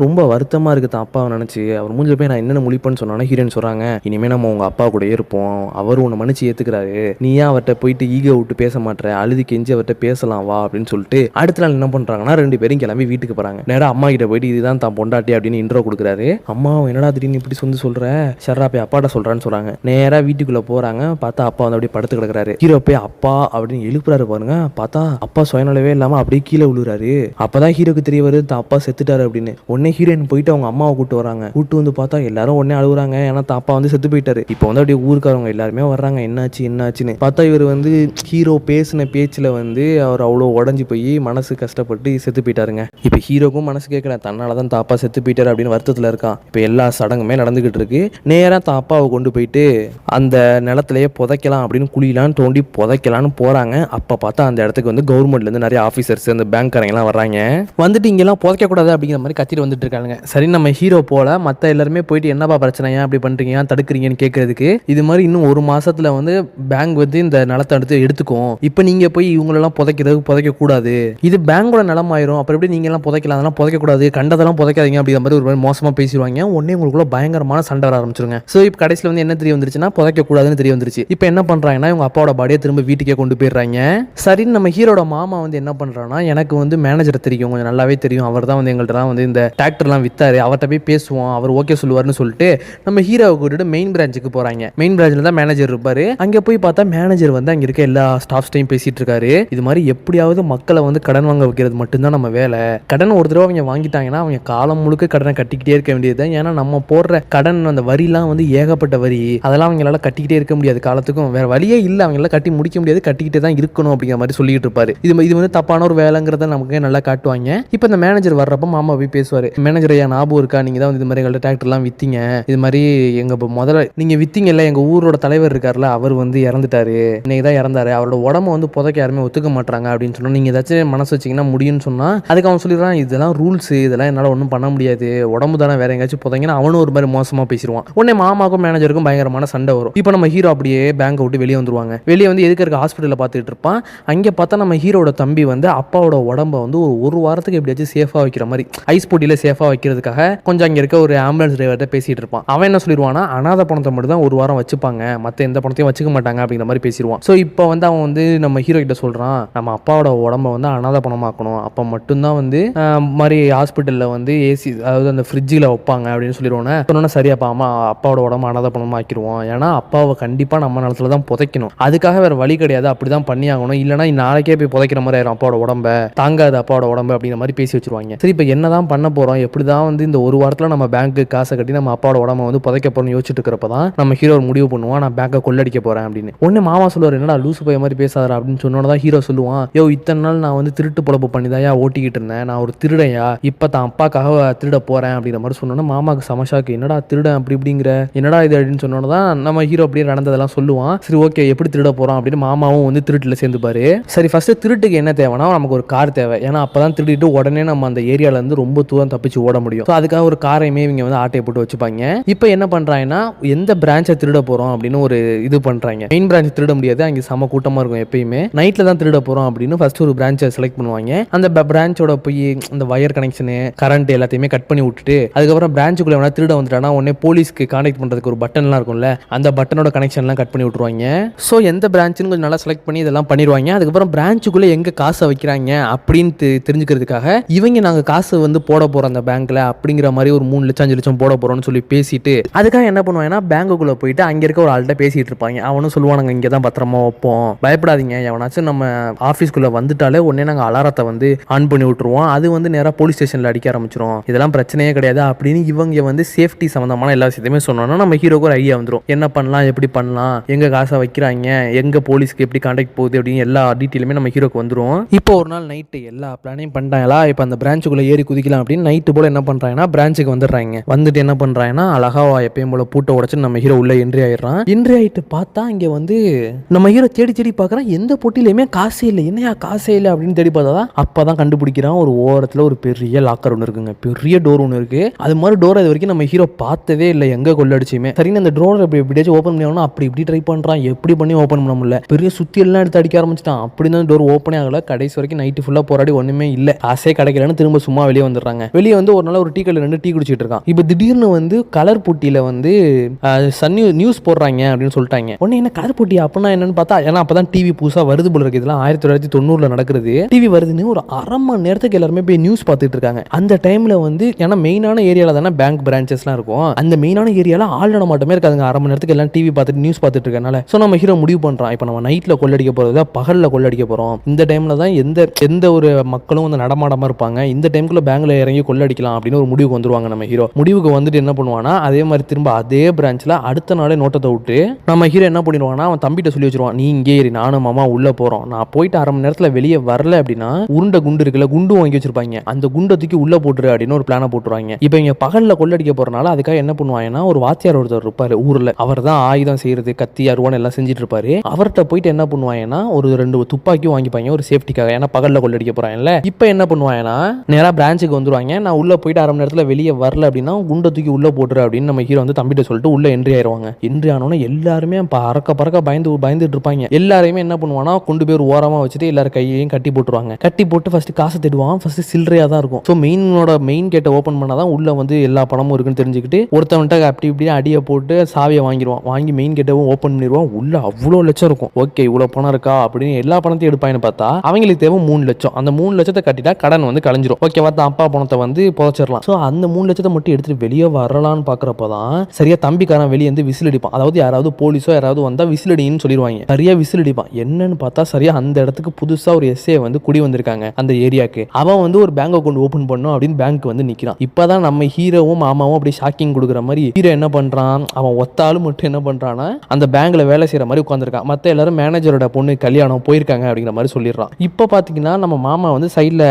ரொம்ப வருத்தமா இருக்கு தான் அப்பாவை நினைச்சு. அவர் மூஞ்சில போய் நான் என்னென்ன முழிப்பேன்னு சொன்னா ஹீரோயின் சொல்றாங்க, இனிமே நம்ம உங்க அப்பா கூட இருப்போம், அவர் உன்னை மன்னிச்சு ஏத்துக்கிறாரு, நீ ஏன் அவர்கிட்ட போயிட்டு ஈகோ விட்டு பேச மாட்டேற, அழுது கெஞ்சி அவர்கிட்ட பேசலாம் வா அப்படின்னு சொல்லிட்டு அடுத்த நாள் என்ன பண்றாங்கன்னா 2 பேரும் கிளம்பி வீட்டுக்கு போறாங்க. நேரா அம்மா கிட்ட போயிட்டு இதுதான் தான் பொண்டாட்டி அப்படின்னு இன்ட்ரோ கொடுக்குறாரு. அம்மா என்னடா திடீர்னு இப்படி சொல்ற, ஷர்ரா போய் அப்பாட்ட சொல்றான்னு சொல்றாங்க. நேரா வீட்டுக்குள்ள போறாங்க. பார்த்தா அப்பா வந்து அப்படியே படுத்து கிடக்குறாரு. ஹீரோ போய் அப்பா அப்படின்னு எழுப்புறாரு பாருங்க. பார்த்தா அப்பா சுயநலவே இல்லாம அப்படியே கீழே விழுறாரு. அப்பதான் ஹீரோக்கு தெரிய வருது தான் அப்பா செத்துட்டாரு அப்படின்னு. உடனே ஹீரோயின் போயிட்டு அவங்க அம்மாவை கூட்டு வராங்க. கூட்டு வந்து பார்த்தா எல்லாரும் உடனே அழுகுறாங்க. ஏன்னா தாப்பா வந்து செத்து போயிட்டாரு. இப்போ வந்து அப்படியே ஊருக்காரவங்க எல்லாருமே வர்றாங்க, என்னாச்சுன்னு பார்த்தா இவர் வந்து ஹீரோ பேசின பேச்சில் வந்து அவர் அவ்வளோ உடஞ்சி போய் மனசு கஷ்டப்பட்டு செத்து போயிட்டாருங்க. இப்போ ஹீரோக்கும் மனசு கேட்கல, தன்னால தான் தாப்பா செத்து போயிட்டாரு அப்படின்னு வருத்தத்தில் இருக்கான். இப்போ எல்லா சடங்குமே நடந்துகிட்டு இருக்கு. நேராக தாப்பாவை கொண்டு போயிட்டு அந்த நிலத்திலேயே புதைக்கலாம் அப்படின்னு குழியெல்லாம் தோண்டி புதைக்கலான்னு போறாங்க. அப்போ பார்த்தா அந்த இடத்துக்கு வந்து கவர்மெண்ட்லேருந்து நிறைய ஆஃபீஸர்ஸ் அந்த பேங்க்காரங்கெல்லாம் வர்றாங்க. வந்துட்டு இங்கெல்லாம் புதைக்கக்கூடாது அப்படிங்கிற மாதிரி கத்திட்டு வந்துட்டு இருக்காங்க. சரி நம்ம ஹீரோ போல மற்ற எல்லாருமே போயிட்டு என்னப்பா பிரச்சனை, ஏன் அப்படி பண்ணுறீங்க, ஏன் தடுக்கிறீங்கன்னு கேட்கறதுக்கு, இது மாதிரி இன்னும் 1 மாசத்துல வந்து பேங்க் வந்து இந்த நிலத்தை எடுத்துக்கும், இப்போ நீங்க போய் இவங்களெல்லாம் புதைக்கக்கூடாது, இது பேங்கோட நிலமாயிரும், அப்புறம் எப்படி நீங்க எல்லாம் புதைக்கலாம், அதெல்லாம் புதைக்கக்கூடாது, கண்டதெல்லாம் புதைக்காதீங்க அப்படிங்கிற மாதிரி ஒரு மாதிரி மோசமா பேசிடுவாங்க. உடனே உங்களுக்குள்ள பயங்கரமான சண்டை வர ஆரம்பிச்சிருங்க. ஸோ இப்போ கடைசியில் வந்து என்ன தெரிய வந்துருச்சுன்னா புதைக்கக்கூடாதுன்னு தெரிய வந்துருச்சு. இப்போ என்ன பண்றாங்கன்னா இவங்க அப்பாவோட பாடியை திரும்ப வீட்டுக்கே கொண்டு போயிடுறாங்க. சரின்னு நம்ம ஹீரோட மாமா வந்து என்ன பண்றான்னா, எனக்கு வந்து மேனேஜரை தெரியும், கொஞ்சம் நல்லாவே தெரியும், அவர் தான் வந்து எங்கள்கிட்ட வந்து இந்த டிராக்டர்லாம் வித்தாரு, அவர்கிட்ட போய் பேசுவோம், அவர் ஓகே சொல்லுவார்னு சொல்லிட்டு நம்ம ஹீரோவை கூட்டிட்டு மெயின் பிரான்ச்சுக்கு போறாங்க. மெயின் பிரான்ச்ல தான் மேனேஜர் இருப்பாரு. அங்க போய் பார்த்தா மேனேஜர் வந்து அங்க இருக்க எல்லா ஸ்டாஃப்ஸ்டையும் பேசிட்டு இருக்காரு. இது மாதிரி எப்படியாவது மக்களை வந்து கடன் வாங்க வைக்கிறது மட்டும்தான் நம்ம வேலை. கடன் ஒரு தடவை அவங்க வாங்கிட்டாங்கன்னா அவங்க காலம் முழுக்க கடனை கட்டிக்கிட்டே இருக்க வேண்டியது. ஏன்னா நம்ம போடுற கடன் அந்த வரிலாம் வந்து ஏகப்பட்ட வரி, அதெல்லாம் அவங்களால கட்டிக்கிட்டே இருக்க முடியாது, காலத்துக்கும் வேற வழியே இல்லை, அவங்களால கட்டி முடிக்க முடியாது, கட்டிக்கிட்டே தான் இருக்கணும் அப்படிங்கிற மாதிரி சொல்லிட்டு இருப்பாரு. இது வந்து தப்பான ஒரு வேலைங்கிறத நமக்கு நல்லா காட்டுவாங்க. இப்போ இந்த மேனேஜர் வர்றப்ப மாமா போய் பேசுவாரு, மேனேஜர் ஐயா ஞாபகம் இருக்கா, நீங்க தான் இது மாதிரி எங்கள்ட்ட டிராக்டர்லாம் வித்தீங்க, இது மாதிரி எங்க முதல்ல நீங்க வித்தீங்கல்ல, எங்க ஊரோட தலைவர் இருக்காருல்ல, அவர் வந்து இறந்துட்டாரு, இன்னைக்கு தான் இறந்தாரு, அவரோட உடம்ப வந்து புதைக்க யாருமே ஒத்துக்க மாட்டாங்க அப்படின்னு சொன்னா, நீங்க ஏதாச்சும் மனசு வச்சீங்கன்னா முடியும்னு சொன்னா, அதுக்கு அவன் சொல்லிடுறான், இதெல்லாம் ரூல்ஸ், இதெல்லாம் என்னால ஒன்றும் பண்ண முடியாது, உடம்பு தானே வேற எங்கேயாச்சும் புதைங்கன்னா அவனும் ஒரு மாதிரி மோசமா பேசிடுவான். உடனே மாமாக்கும் மேனேஜருக்கும் பயங்கரமான சண்டை வரும். இப்போ நம்ம ஹீரோ அப்படியே பேங்கை விட்டு வெளியே வந்துருவாங்க. வெளியே வந்து எதுக்கு இருக்க ஹாஸ்பிட்டலில் பார்த்துட்டு இருப்பான். அங்கே பார்த்தா நம்ம ஹீரோட தம்பி வந்து அப்பாவோட உடம்ப வந்து ஒரு வாரத்துக்கு எப்படியாச்சும் சேஃபாக வைக்கிற மாதிரி ஐஸ் போட்டியில் சேஃபாக வைக்கிறதுக்காக கொஞ்சம் அங்கே இருக்க ஒரு ஆம்புலன்ஸ் டிரைவர்கிட்ட பேசிட்டு இருப்பான். அவன் என்ன சொல்லிடுவானா, அனாதை பணத்தை மட்டும் தான் 1 வாரம் வச்சுப்பாங்க, மற்ற எந்த பணத்தையும் வச்சுக்க மாட்டாங்க அப்படிங்கிற மாதிரி பேசிடுவான். ஸோ இப்போ வந்து அவன் வந்து நம்ம ஹீரோ கிட்ட சொல்றான், நம்ம அப்பாவோட உடம்ப வந்து அனாதை பணமாக்கணும், அப்போ மட்டும்தான் வந்து மாதிரி ஹாஸ்பிட்டலில் வந்து ஏசி அதாவது அந்த ஃப்ரிட்ஜில் வைப்பாங்க அப்படின்னு சொல்லிடுவோன்னே. சொன்னோன்னா சரி அப்பா அப்பாவோட உடம்பு அனாதை பணமாக ஆக்கிடுவோம், ஏன்னா அப்பாவை கண்டிப்பாக நம்ம நிலத்துல தான் புதைக்கணும், அதுக்காக வேற வழி கிடையாது, அப்படிதான் பண்ணி ஆகணும், இல்லைனா நாளைக்கே போய் புதைக்கிற மாதிரி ஆயிரும், அப்பாவோட உடம்ப தாங்காது அப்பாவோட உடம்பு அப்படிங்கிற மாதிரி பேசி வச்சிருவாங்க. சரி இப்போ என்னதான் பண்ண போறோம், எப்படிதான் வந்து இந்த 1 வாரத்தில் நம்ம பேங்க்கு காசை கட்டி நம்ம அப்பாவோட உடம்ப வந்து புதைக்க போறோம்னு யோசிச்சுட்டு இருக்கிறப்ப தான் நம்ம ஹீரோ முடிவு பண்ணுவான், நான் பேங்கை கொள்ளடிக்க போறேன் அப்படின்னு. ஒன்னு மாமா சொல்லுவார், என்னடா லூசு பைய மாதிரி பேசாதா அப்படின்னு சொன்னோன்னு தான் ஹீரோ சொல்லுவான், சொல்லுவான், யோ இத்தனை நாள் நான் வந்து திருட்டு பொழப்பு பண்ணிதாயா ஓட்டிக்கிட்டு இருந்தேன், நான் ஒரு திருடையா, இப்போ தான் அப்பாக்காக திருட போறேன் அப்படிங்கிற மாதிரி சொன்னோன்னா மாமாவுக்கு சமஷாக்கு, என்னடா திருடன் அப்படி இப்படிங்கிற, என்னடா இது அப்படின்னு சொன்னோன்னு தான் நம்ம ஹீரோ அப்படியே நடந்ததெல்லாம் சொல்லுவான். சரி ஓகே எப்படி திருட போறோம் அப்படின்னு மாமாவும் வந்து திருட்டுல சேர்ந்துப்பாரு. சரி ஃபர்ஸ்ட் திருட்டுக்கு என்ன தேவைன்னா நமக்கு ஒரு கார் தேவை, ஏன்னா அப்பதான் திருடிட்டு உடனே நம்ம அந்த ஏரியால இருந்து ரொம்ப தூரம் தப்பிச்சு ஓட முடியும். அதுக்காக ஒரு காரையுமே இவங்க வந்து ஆட்டையை போட்டு வச்சுப்பாங்க. இப்போ என்ன பண்றாங்கன்னா எந்த பிரான்ச்சை திருட போறோம் அப்படின்னு ஒரு இது பண்றாங்க. மெயின் பிரான்ச் திருட முடியாது, அங்கே செம கூட்டமா இருக்கும், எப்பயுமே நைட்ல தான் திருட போறோம் அப்படின்னு ஃபர்ஸ்ட் ஒரு பிரான்ச்சை செலக்ட் பண்ணுவாங்க. அந்த பிரான்ச்சோட போய் இந்த வயர் கனெக்ஷனு கரண்ட் எல்லாத்தையுமே கட் பண்ணி விட்டுட்டு அதுக்கப்புறம் பிரான்ச்சுக்குள்ள வேணா திருட வந்துட்டானா உடனே போலீஸ்க்கு கான்டாக்ட் பண்றதுக்கு ஒரு பட்டன்லாம் இருக்கும்ல, அந்த பட்டனோட கனெக்ஷன்லாம் கட் பண்ணி விட்டுருவாங்க. ஸோ எந்த பிரான்ச்சுன்னு கொஞ்சம் நல்லா செலக்ட் பண்ணி இதெல்லாம் பண்ணிடுவாங்க. அதுக்கப்புறம் பிரான்ச்சுக்குள்ள எங்க காசை வைக்கிறாங்க அப்படின்னு தெரிஞ்சுக்கிறதுக்காக இவங்க நாங்கள் காசு வந்து போட போறோம் அந்த பேங்க்ல அப்படிங்கிற மாதிரி ஒரு 3 லட்சம் 5 லட்சம் போட போறோம்னு சொல்லி பேசிட்டு அதுக்காக என்ன பண்ணுவாங்கன்னா பேங்குக்குள்ள போயிட்டு அங்க இருக்க ஒரு ஆள்கிட்ட பேசிட்டு இருப்பாங்க. அவனும் சொல்லுவானுங்க இங்கே தான் பத்திரமா வைப்போம், பயப்படாதீங்க, எவனாச்சும் நம்ம ஆஃபீஸ்க்குள்ள வந்துட்டாலே உடனே நாங்கள் அலாரத்தை வந்து ஆன் பண்ணி விட்டுருவோம், அது வந்து நேராக போலீஸ் ஸ்டேஷன்ல அடிக்க ஆரம்பிச்சிடும், இதெல்லாம் பிரச்சனையே கிடையாது அப்படின்னு இவங்க வந்து சேஃப்டி சம்பந்தமான எல்லா விஷயத்தையுமே சொன்னோம்னா நம்ம ஹீரோக்கு ஒரு ஐடியா வந்துடும், என்ன பண்ணலாம் எப்படி பண்ணலாம், எங்க காசை வைக்கிறாங்க, எங்க போலீஸ்க்கு எப்படி கான்டாக்ட் போகுது அப்படின்னு எல்லா டீட்டெயிலுமே நம்ம ஹீரோக்கு வந்துடும். இப்போ ஒரு நாள் நைட்டு எல்லா பிளானையும் பண்ணிட்டாங்களா, இப்போ அந்த பிரான்ச்சுக்குள்ள ஏறி குதிக்கலாம் அப்படின்னு நைட்டு போல என்ன பண்றாங்கன்னா பிரான்ச்சுக்கு வந்துடுறாங்க. வந்துட்டு என்ன பண்றாங்கன்னா அழகா எப்பயும் போல பூட்டை உடச்சு நம்ம ஹீரோ உள்ள என்ட்ரி ஆயிடுறான். என்ட்ரி ஆயிட்டு பார்த்தா இங்க வந்து நம்ம ஹீரோ தேடி தேடி பார்க்கறான், எந்த பொட்டிலையுமே காசே இல்லை, என்னையா காசே இல்லை அப்படின்னு தேடி பார்த்தா அப்பதான் கண்டுபிடிக்கிறான் ஒரு ஓரத்துல ஒரு பெரிய லாக்கர் ஒன்று இருக்குங்க, பெரிய டோர் ஒன்று இருக்கு. அது மாதிரி டோர் இது வரைக்கும் நம்ம ஹீரோ பார்த்ததே இல்லை, எங்க கொள்ளடிச்சுமே. சரின்னு அந்த டோர் எப்படியாச்சும் ஓப்பன் பண்ணி அப்படி இப்படி ட்ரை பண்றான், எப்படி பண்ணி ஓப்பன் பண்ண முடியல, பெரிய சுத்தி எல்லாம் எடுத்து அடிக்க ஆரம்பிச்சிட்டான். அப்படி தான் டோர் ஓப்பனே ஆகல. கடைசி வரைக்கும் நைட்டு ஃபுல்லா போராடி ஒண்ணுமே இல்லை, காசே கிடைக்கலன்னு திரும்ப சும்மா வெளியே வந்துடுறாங்க. வெளியே வந்து ஒரு நாள் ஒரு டீ கடையில் 2 டீ குடிச்சிட்டு இருக்கான். இப்போ திடீர்னு வந்து கலர் புட்டியில வந்து சன் நியூஸ் போடுறாங்க அப்படின்னு சொல்லிட்டாங்க. உடனே என்ன கலர் புட்டி அப்படின்னா என்னன்னு பார்த்தா, ஏன்னா அப்பதான் டிவி புதுசா வருது போல இருக்கு, இதெல்லாம் 1990 நடக்கிறது, டிவி வருதுன்னு ஒரு அரை மணி நேரத்துக்கு எல்லாருமே போய் நியூஸ் பார்த்துட்டு இருக்காங்க. அந்த டைம்ல வந்து ஏன்னா மெயினான ஏரியால தானே பேங்க் பிரான்ச்சஸ்லாம் இருக்கும், அந்த மெயினான ஏரியால ஆள் நடமாட்டமே இருக்காதுங்க, அரை மணி நேரத்துக்கு எல்லாம் டிவி பார்த்துட்டு நியூஸ் பார்த்துட்டு இருக்கனால. ஸோ நம்ம ஹீரோ முடிவு பண்றான், இப்போ நம்ம நைட்ல கொள்ளடிக்க போறதுல பகல்ல கொள்ளடிக்க போறோம், இந்த டைம்ல தான் எந்த ஒரு மக்களும் வந்து நடமாடாம இருப்பாங்க, இந்த டைம்குள்ள பேங்க்ல இறங்கி கொள்ளடிக்கலாம் அப்படின்னு ஒரு முடிவுக்கு வந்துருவாங்க. நம்ம ஹீரோ முடிவுக்கு வந்துட்டு என்ன பண்ணுவானா அதே மாதிரி திரும்ப அதே பிரான்ச்ல அடுத்த நாளே நோட்டத்தை விட்டு நம்ம ஹீரோ என்ன பண்ணிடுவானா அவன் தம்பிட்ட சொல்லி வச்சிருவான், நீ இங்கே ஏறி நானும் மாமா உள்ள போறோம், நான் போயிட்டு அரை மணி நேரத்துல வெளியே வரல அப்படின்னா உருண்டை குண்டு இருக்குல்ல, குண்டு வாங்கி வச்சிருப்பாங்க, அந்த குண்டை தூக்கி உள்ள போட்டுரு அப்படின்னு ஒரு பிளான போட்டுருவாங்க. இப்போ இங்க பகல்ல கொள்ளடிக்க போறனால அதுக்காக என்ன பண்ணுவாங்கன்னா ஒரு வாத்தியார் ஒருத்தர் இருப்பாரு ஊர்ல, அவர் தான் ஆயுதம் செய்யறது கத்தி அருவான் எல்லாம் செஞ்சுட்டு இருப்பாரு. அவர்கிட்ட போயிட்டு என்ன பண்ணுவாங்கன்னா ஒரு 2 துப்பாக்கியும் வாங்கிப்பாங்க ஒரு சேஃப்டிக்காக, ஏன்னா பகல்ல கொள்ளடிக்க போறாங்கல்ல. இப்போ என்ன பண்ணுவாங்கன்னா நேரா பிரான்ச்சுக்கு வந்துருவாங்க, நான் உள்ள போயிட்டு அரை மணி நேரத்துல வெளியே வரல அப்படின்னா குண்டை தூக்கி உள்ள போட்டுரு அப்படின்னு நம்ம ஹீரோ வந்து தம்பிட்ட சொல்லிட்டு உள்ள என்ட்ரி ஆயிருவாங்க. என்ட்ரி ஆனோன்னா எல்லாருமே பறக்க பயந்துட்டு இருப்பாங்க. எல்லாரையுமே என்ன பண்ணுவானா கொண்டு போய் ஒரு ஓரமா வச்சுட்டு எல்லாரும் கையையும் கட்டி போட்டுருவாங்க. கட்டி போட்டு ஃபர்ஸ்ட் காசு தேடுவான், ஃபர்ஸ்ட் சில்லறையா தான் இருக்கும். ஸோ மெயின் கேட்டை ஓப்பன் பண்ணாதான் உள்ள வந்து எல்லா பணமும் இருக்குன்னு தெரிஞ்சுக்கிட்டு ஒருத்தவன்ட்ட அப்படி இப்படி அடியை போட்டு சாவியை வாங்கிடுவான். வாங்கி மெயின் கேட்டவும் ஓப்பன் பண்ணிடுவான். உள்ள அவ்வளோ லட்சம் இருக்கும். ஓகே இவ்வளவு பணம் இருக்கா அப்படின்னு எல்லா பணத்தையும் எடுப்பான்னு பார்த்தா அவங்களுக்கு தேவை 3 லட்சம். அந்த 3 லட்சத்தை கட்டிட்டா கடன் வந்து கலைஞ்சிரும். ஓகே பார்த்தா அப்பா பணத்தை வந்து புதைச்சிடலாம். ஸோ அந்த 3 லட்சத்தை மட்டும் எடுத்துட்டு வெளியே வரலான்னு பாக்குறப்பதான் சரியா தம்பிக்காரன் வெளியே வந்து விசில் அடிப்பான். அதாவது யாராவது போலீஸோ யாராவது வந்தா விசில் அடின்னு சொல்லிடுவாங்க. சரியா விசில் அடிப்பான். என்னன்னு பார்த்தா சரியா அந்த இடத்துக்கு புதுசா ஒரு எஸ்ஏ வந்து குடி வந்திருக்காங்க அந்த ஏரியாக்கு. அவன் வந்து ஒரு பேங்க் அக்கௌண்ட் ஓபன் பண்ணும் அப்படின்னு பேங்க் வந்து நிக்கிறான். இப்பதான் நம்ம ஹீரோவும் மாமாவும் அப்படி ஷாக்கிங் கொடுக்குற மாதிரி ஹீரோ என்ன பண்றான், அவன் ஒத்தாலும் மட்டும் என்ன பண்றான்னா அந்த பேங்க்ல வேலை செய்யற மாதிரி உட்காந்துருக்கான். மத்த எல்லாரும் மேனேஜரோட பொண்ணு கல்யாணம் போயிருக்காங்க அப்படிங்கிற மாதிரி சொல்லிடுறான். இப்ப பாத்தீங்கன்னா நம்ம மாமா வந்து சைட்ல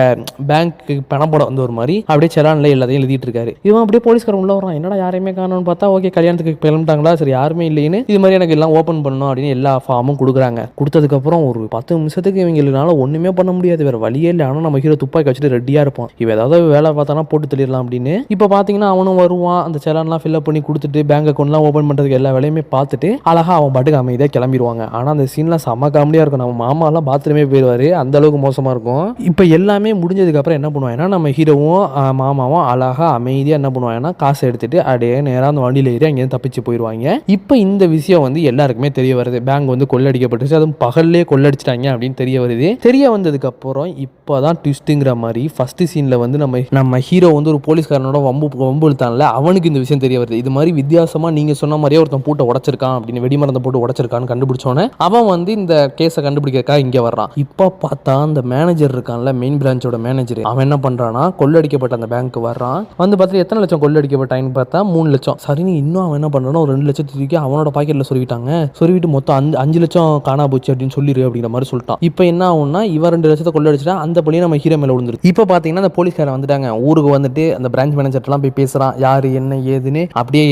பேங்க்கு பணம் போட வந்து ஒரு மாதிரி அப்படியே செலான்ல எல்லாத்தையும் எழுதிட்டு இருக்காரு. இவன் அப்படியே போலீஸ்காரன் உள்ள வரான். என்னடா யாரையுமே காணோம்னு பார்த்தா ஓகே கல்யாணத்துக்கு கிளம்பிட்டாங்களா, சரி யாருமே இல்லைன்னு இது மாதிரி எனக்கு எல்லாம் ஓப்பன் பண்ணணும் அப்படின்னு எல்லா ஃபார்மும் கொடுக்குறாங்க. கொடுத்ததுக்கு அப்புறம் ஒரு 10 நிமிஷத்துக்கு இவங்களால ஒண்ணுமே பண்ண முடியாது, வேற வழியே இல்லை. ஆனால் நம்ம ஹீரோ துப்பாக்கி வச்சுட்டு ரெடியா இருப்பான். இவ ஏதாவது வேலை பார்த்தானா போட்டு தள்ளிடலாம் அப்படின்னு. இப்போ பாத்தீங்கன்னா அவனும் வருவான். அந்த செலான்லாம் ஃபில்அப் பண்ணி கொடுத்துட்டு பேங்க் அக்கௌண்ட்லாம் ஓப்பன் பண்றதுக்கு எல்லா வேலையுமே பார்த்துட்டு அழகா அவன் பாட்டுக்கு அமைதியாக கிளம்பிடுவாங்க. ஆனா அந்த சீன்லாம் செம்ம காமெடியா இருக்கும். நம்ம மாமா எல்லாம் பாத்ரூமே போயிடுவாரு, அந்த அளவுக்கு மோசமா இருக்கும். இப்போ எல்லாமே முடிஞ்சதுக்கு அப்புறம் என்ன பண்ணுவாங்கன்னா நம்ம ஹீரோவும் மாமாவும் அழகா அமைதியா என்ன பண்ணுவாங்கன்னா காசை எடுத்துட்டு அப்படியே நேராக அந்த வண்டியில ஏறி அங்கேருந்து தப்பிச்சு போயிடுவாங்க. இப்போ இந்த விஷயம் வந்து எல்லாருக்குமே தெரிய வருது. பேங்க் வந்து கொள்ளடிக்கப்பட்டுச்சு, அதுவும் பகல்லே கொள்ளடிச்சிட்டாங்க அப்படின்னு தெரிய வருது. தெரிய வந்ததுக்கு அப்புறம் இப்போதான் ட்விஸ்ட்டுங்கிற மாதிரி ஃபர்ஸ்ட் சீன்ல வந்து நம்ம ஹீரோ வந்து ஒரு போலீஸ்காரனோட வம்பு இழுத்தான்ல, அவனுக்கு இந்த விஷயம் தெரிய வருது. இது மாதிரி வித்தியாசமா நீங்க சொன்ன மாதிரியே ஒருத்தன் பூட்டை உடைச்சிருக்கான் அப்படின்னு வெடிமருந்தை போட்டு உடைச்சிருக்கான்னு கண்டுபிடிச்சோன்னே அவன் வந்து இந்த கேஸை கண்டுபிடிக்கிறதுக்காக இங்க வர்றான். இப்போ பார்த்தா அந்த மேனேஜர் இருக்கான்ல, மெயின் பிரான்ச்சோட மேனேஜர், அவன் என்ன பண்றானா கொள்ளடிக்கப்பட்ட அந்த பேங்க் வர்றான். வந்து பார்த்து எத்தனை லட்சம் கொள்ளடிக்கப்பட்டான்னு பார்த்தா 3 லட்சம். சரின்னு இன்னும் அவன் என்ன பண்றானா ஒரு 2 லட்சத்தை தூக்கி அவனோட பாக்கெட்ல சொருவிட்டாங்க. சொருவிட்டு மொத்தம் 5 லட்சம் காணா போச்சு அப்படின்னு சொல்லிடு அப்படிங்கிற மாதிரி சொல்லிட்டான். இப்போ என்ன ஆகும்னா இவன் 2 லட்சத்தை கொள்ளடிச்சிட்டா அந்த பழியும் நம்ம ஹீரோ மேலே விழுந்துருக்கு. இப்போ பார்த்தீங்கன்னா அந்த போலீஸ்காரன் வந்துட்டாங்க. ஊருக்கு வந்துட்டு அந்த பிரான்ச் மேனேஜர்லாம் போய் பேசுகிறான், யார் என்ன ஏதுன்னு. அப்படியே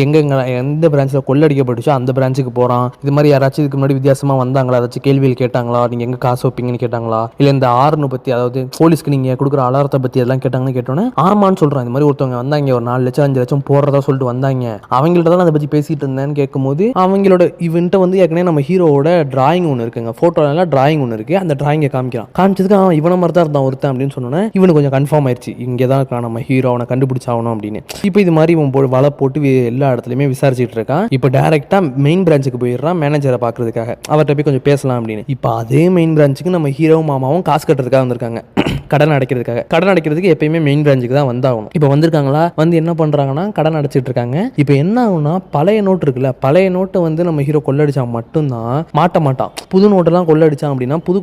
எந்த பிரான்ச்சில் கொள்ளடிக்கப்பட்டுச்சோ அந்த பிரான்ச்சுக்கு போகிறான். இது மாதிரி யாராச்சும் இதுக்கு முன்னாடி வித்தியாசமாக வந்தாங்களா, ஏதாச்சும் கேள்விகள் கேட்டாங்களா, நீங்கள் எங்கே காசு வைப்பீங்கன்னு கேட்டாங்களா, இல்லை இந்த ஆர்னு பற்றி, அதாவது போலீஸ்க்கு நீங்கள் கொடுக்குற அலாரத்தை பற்றி எல்லாம் கேட்டாங்கன்னு கேட்டோன்னே ஆமான்னு சொல்கிறான். இந்த மாதிரி ஒருத்தவங்க வந்தாங்க, ஒரு 4 லட்சம் 5 லட்சம் போடுறதா சொல்லிட்டு வந்தாங்க, அவங்கள்ட்ட தான் அதை பற்றி பேசிட்டு இருந்தேன்னு கேட்கும்போது அவங்களோட இவன்ட்ட வந்து ஏற்கனவே நம்ம ஹீரோவோட டிராயிங் ஒன்று இருக்குங்க, ஃபோட்டோல டிராயிங் ஒன்று இருக்குது. அந்த டிராயிங்கை காமிச்சதுக்கு அவன் இவனை மாதிரி தான் இருந்தான் ஒருத்தன் அப்படின்னு சொன்னோன்னே இவனுக்கு கொஞ்சம் கன்ஃபார்ம் ஆயிடுச்சு, இங்கே தான் இருக்கான் நம்ம ஹீரோ, அவனை கண்டுபிடிச்சாகணும் அப்படின்னு. இப்போ இது மாதிரி இவன் வலை போட்டு எல்லா இடத்துலையுமே விசாரிச்சுட்டு இருக்கான். இப்போ டேரெக்டாக மெயின் பிரான்ச்சுக்கு போயிடுறான் மேனேஜரை பார்க்கறதுக்காக, அவர்கிட்ட போய் கொஞ்சம் பேசலாம் அப்படின்னு. இப்போ அதே மெயின் பிரான்ச்சுக்கு நம்ம ஹீரோவும் மாமாவும் காசு கட்டுறதுக்காக வந்திருக்காங்க, கடன் அடைக்கிறதுக்கு எப்பயுமே மெயின் பிரான்ச்சுக்கு தான் வந்தாகணும். இப்போ வந்திருக்காங்களா, வந்து என்ன பண்ணுறாங்கன்னா கடன் அடைச்சிட்டு இருக்காங்க. இப்போ என்ன ஆகும்னா பழைய நோட்டு இருக்குல்ல, பழைய நோட்டை வந்து நம்ம ஹீரோ கொள்ளடிச்சா மட்டும்தான் மாட்டான். புது நோட்டெல்லாம் கொள்ளடிச்சான் அப்படின்னா புது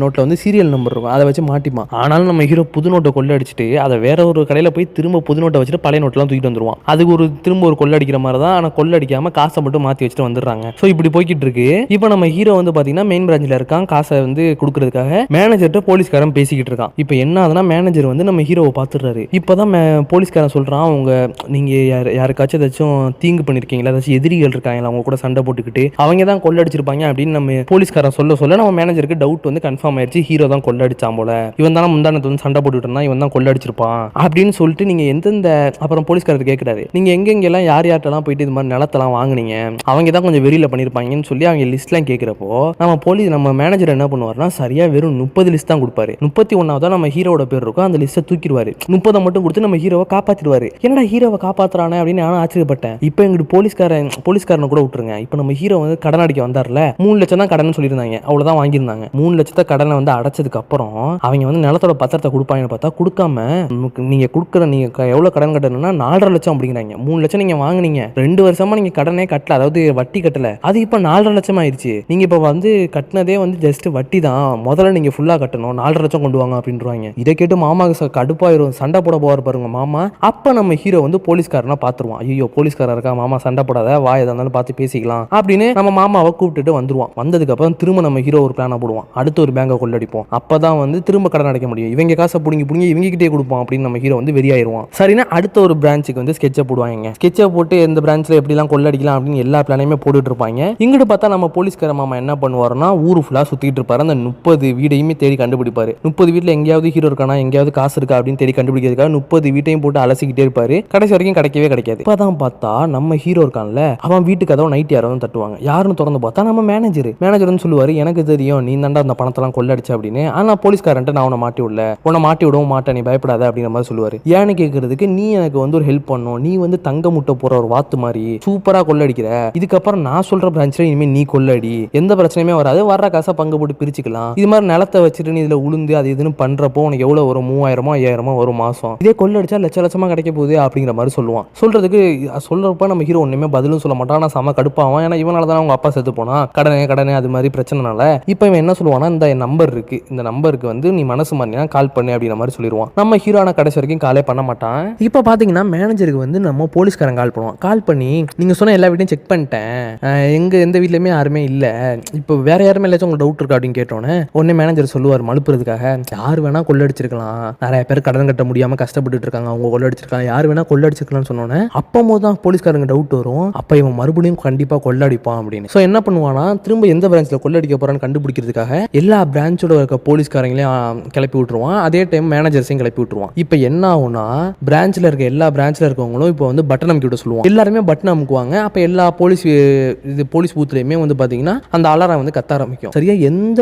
நோட்டில் வந்து சீரியல் நம்பர் இருக்கும், அதை வச்சு மாட்டிப்பான். ஆனாலும் நம்ம ஹீரோ புது நோட்டை கொள்ளடிச்சிட்டு அதை வேற ஒரு கடையில் போய் திரும்ப புது நோட்டை வச்சுட்டு பழைய நோட்டெல்லாம் தூக்கிட்டு வந்துருவான். அதுக்கு திரும்ப ஒரு கொள்ளடிக்கிற மாதிரி தான், ஆனால் கொள்ளடிக்காம காசை மட்டும் மாற்றி வச்சுட்டு வந்துடுறாங்க. ஸோ இப்படி போய்கிட்டு இருக்கு. இப்போ நம்ம ஹீரோ வந்து பார்த்தீங்கன்னா மெயின் பிரான்ச்சில் இருக்கான், காசை வந்து கொடுக்கறதுக்காக மேனேஜர்கிட்ட போலீஸ்காரன் பேசிக்கிட்டு இருக்கான். இப்போ என்ன ஆகுதுன்னா மேனேஜர் வந்து நம்ம ஹீரோவை பார்த்துடுறாரு. இப்போதான் போலீஸ்காரன் சொல்கிறான், நீங்கள் யாருக்காச்சும் ஏதாச்சும் தீங்கு பண்ணியிருக்கீங்களா, ஏதாச்சும் எதிரிகள் இருக்காங்களா அவங்க கூட சண்டை போட்டுக்கிட்டு, அவங்க தான் கொள்ளடிச்சிருப்பாங்க அப்படின்னு நம்ம போலீஸ்காரன் சொல்ல நம்ம மேனேஜருக்கு டவுட் வந்து கன்ஃபார்ம் ஆயிடுச்சு, ஹீரோ தான் கொள்ளடிச்சான் போல, இவன் தானே முந்தானத்து வந்து சண்டை போட்டுட்டு இருந்தான், இவன் தான் கொள்ளடிச்சிருப்பான் அப்படின்னு சொல்லிட்டு நீங்கள் எந்தெந்த அப்புறம் போலீஸ்காரர் கேட்குறாரு, நீங்கள் எங்கெங்கெல்லாம் யார்கிட்டலாம் போயிட்டு இது மாதிரி நிலத்தெல்லாம் வாங்குனீங்க, அவங்க தான் கொஞ்சம் வெறியில் பண்ணியிருப்பாங்கன்னு சொல்லி அவங்க லிஸ்ட்லாம் கேட்குறப்போ நம்ம மேனேஜர் என்ன பண்ணுவார்னா சரியா வெறும் 30 லிஸ்ட் தான் கொடுப்பாரு. 31வது நம்ம ஹீரோட பேர் இருக்கும், அந்த லிஸ்ட்டை தூக்கிடுவாரு. 30 மட்டும் கொடுத்து நம்ம ஹீரோவை காப்பாற்றிடுவாரு. என்னடா ஹீரோவை காப்பாற்றுறானே அப்படின்னு நானும் ஆச்சரியப்பட்டேன். இப்போ எங்களுக்கு போலீஸ்காரனை கூட விட்டுருங்க, இப்போ நம்ம ஹீரோ வந்து கடன் அடிக்க வந்தார்ல, 3 லட்சம் தான் கடன் சொல்லியிருந்தாங்க, அவ்வளோதான் வாங்கியிருந்தாங்க. 3 லட்சத்தை கடனை வந்து அடைச்சதுக்கு அப்புறம் அவங்க வந்து நிலத்தோட பத்திரத்தை கொடுப்பாங்கன்னு பார்த்தா கொடுக்காம, நீங்கள் எவ்வளோ கடன் கட்டணும்னா 4.5 லட்சம் அப்படிங்கிறாங்க. 3 லட்சம் நீங்கள் வாங்கினீங்க, 2 வருஷமா நீங்கள் கடனே கட்டல, அதாவது வட்டி கட்டல, அது இப்போ 4.5 லட்சம் ஆயிடுச்சு. நீங்கள் இப்போ வந்து கட்டினதே வந்து ஜஸ்ட் வட்டி தான், முதல்ல நீங்கள் ஃபுல்லாக கட்டணும், 4.5 லட்சம் கொண்டு வாங்க அப்படின்றாங்க. இதை கேட்டு மாமாவுக்கு கடுப்பாயிரும், சண்டை போட போவார் பாருங்க மாமா. அப்போ நம்ம ஹீரோ வந்து போலீஸ்காரனா பார்த்துருவான், ஐயோ போலீஸ்காரர் இருக்கா, மாமா சண்டை போடாத, வாய் இருந்தாலும் பார்த்து பேசிக்கலாம் அப்படின்னு நம்ம மாமாவை கூப்பிட்டுட்டு வந்துருவான். வந்ததுக்கு அப்புறம் திரும்ப நம்ம ஹீரோ ஒரு பிளானை போடுவான், அடுத்த ஒரு பேங்கை கொள்ளடிப்போம், அப்பதான் வந்து திரும்ப கடன் அடைக்க முடியும், இவங்க காசை புடுங்கி இவங்க கிட்டே கொடுப்போம் அப்படின்னு நம்ம ஹீரோ வந்து வெறியாயிருவான். சரினா அடுத்த ஒரு பிரான்ச்சுக்கு வந்து ஸ்கெட்சை போடுவாங்க. ஸ்கெட்சை போட்டு எந்த பிரான்ச்ல எப்படிலாம் கொள்ளடிக்கலாம் அப்படின்னு எல்லா பிளானையுமே போட்டுட்டு இருப்பாங்க. இங்கிட்டு பார்த்தா நம்ம போலீஸ்கார மாமா என்ன பண்ணுவாருன்னா ஊரு ஃபுல்லா சுத்திட்டு இருப்பாரு, அந்த 30 வீடையுமே தேடி கண்டுபிடிப்பாரு. 30 வீட்டில் எங்கேயாவது ஹீரோ இருக்கானா, எங்கேயாவது காசு இருக்கா அப்படின்னு தேடி கண்டுபிடிக்கிறதுக்காக 30 வீட்டையும் போட்டு அலசிக்கிட்டே இருப்பாரு. கடைசி வரைக்கும் கிடைக்கவே கிடைக்காது. இப்பதான் பார்த்தா நம்ம ஹீரோ இருக்கான்ல, அவன் வீட்டுக்கு கதவை நைட் யாராவது தட்டுவாங்க. யாருன்னு திறந்து பார்த்தா நம்ம மேனேஜர் வந்து சொல்லுவாரு, எனக்கு தெரியும் நீ தாண்டா அந்த பணத்தெல்லாம் கொள்ளடிச்ச அப்படின்னு, ஆனா போலீஸ்காரன்ட்டு நான் உன்னை மாட்டி விடவும் மாட்டேன், நீ பயப்படாத அப்படிங்கிற மாதிரி சொல்லுவாரு. ஏன்னு கேட்கறதுக்கு, நீ எனக்கு வந்து ஒரு ஹெல்ப் பண்ணும், நீ வந்து தங்க முட்டை போற ஒரு வாத்து மாதிரி சூப்பரா கொள்ளடிக்கிற, இதுக்கப்புறம் நான் சொல்ற பிரான்ச்ல இனிமே நீ கொள்ளடி, எந்த பிரச்சனையுமே வராது, வர்ற காசை பங்கு போட்டு பிரிச்சுக்கலாம், இது மாதிரி நிலத்தை வச்சுட்டு நீ இதுல உளுந்து அது இதுன்னு பண்றப்போ உனக்கு எவ்வளவு வரும், 3000 5000 ஒரு மாசம், இதே கொள்ளடிச்சா லட்சமா கிடைக்க போகுது அப்படிங்கிற மாதிரி சொல்லுவான். சொல்றப்ப நம்ம ஹீரோ ஒண்ணுமே பதிலும் சொல்ல மாட்டான், நான் செம கடுப்பாவான். ஏன்னா இவனால தான் அவங்க அப்பா செத்து போனா, கடனே அது மாதிரி பிரச்சனைனால. இப்போ இவன் என்ன சொல்லுவானா, இந்த நம்பர் இருக்கு, இந்த நம்பருக்கு வந்து நீ மனசு மாறினா கால் பண்ணு அப்படிங்கிற மாதிரி சொல்லிடுவான். நம்ம ஹீரோன கடைசி வரைக்கும் காலே பண்ண மாட்டான். இப்போ பாத்தீங்கன்னா மேனேஜருக்கு வந்து நம்ம போலீஸ்காரன் கால் பண்ணுவான். கால் பண்ணி நீங்க சொன்ன எல்லா வீட்டையும் செக் பண்ணிட்டேன், எந்த வீட்லயுமே யாருமே இல்ல, இப்போ வேற யாருமே இல்ல, உங்களுக்கு டவுட் இருக்கா அப்படின்னு கேட்டோன்னே உடனே மேனேஜர் சொல்லுவார் மழுப்புறதுக்காக, யார் வேணா கொள்ளடிச்சிருக்கலாம், நிறைய பேர் கடன் கட்ட முடியாம கஷ்டப்பட்டு இருக்காங்க, அவங்க கொள்ளடிச்சிருக்காங்க, யார் வேணா கொள்ளடிச்சிருக்கலாம்னு சொன்னோன்னே அப்போது தான் போலீஸ்காரங்க டவுட் வரும், அப்ப இவன் மறுபடியும் கண்டிப்பா கொள்ளடிப்பான் அப்படின்னு. ஸோ என்ன பண்ணுவானா, திரும்ப எந்த பிரான்ச்ல கொள்ளடிக்க போறான்னு கண்டுபிடிக்கிறதுக்காக எல்லா பிரான்ச்சோட இருக்க போலீஸ்காரங்களையும் கிளப்பி விட்டுருவான், அதே டைம் மேனேஜர்ஸையும் கிளப்பி விட்டுருவான். இப்போ என்ன ஆகும்னா, எல்லா பிரான்ச்ல இருக்கவங்களும் இப்போ வந்து பட்டன் அமுக்கி விட சொல்லுவாங்க, எல்லாருமே பட்டன் அமுக்குவாங்க. அப்ப எல்லா போலீஸ் பூத்லயுமே வந்து பாத்தீங்கன்னா அந்த அலாரம் வந்து கத்த ஆரம்பிக்கும். சரியா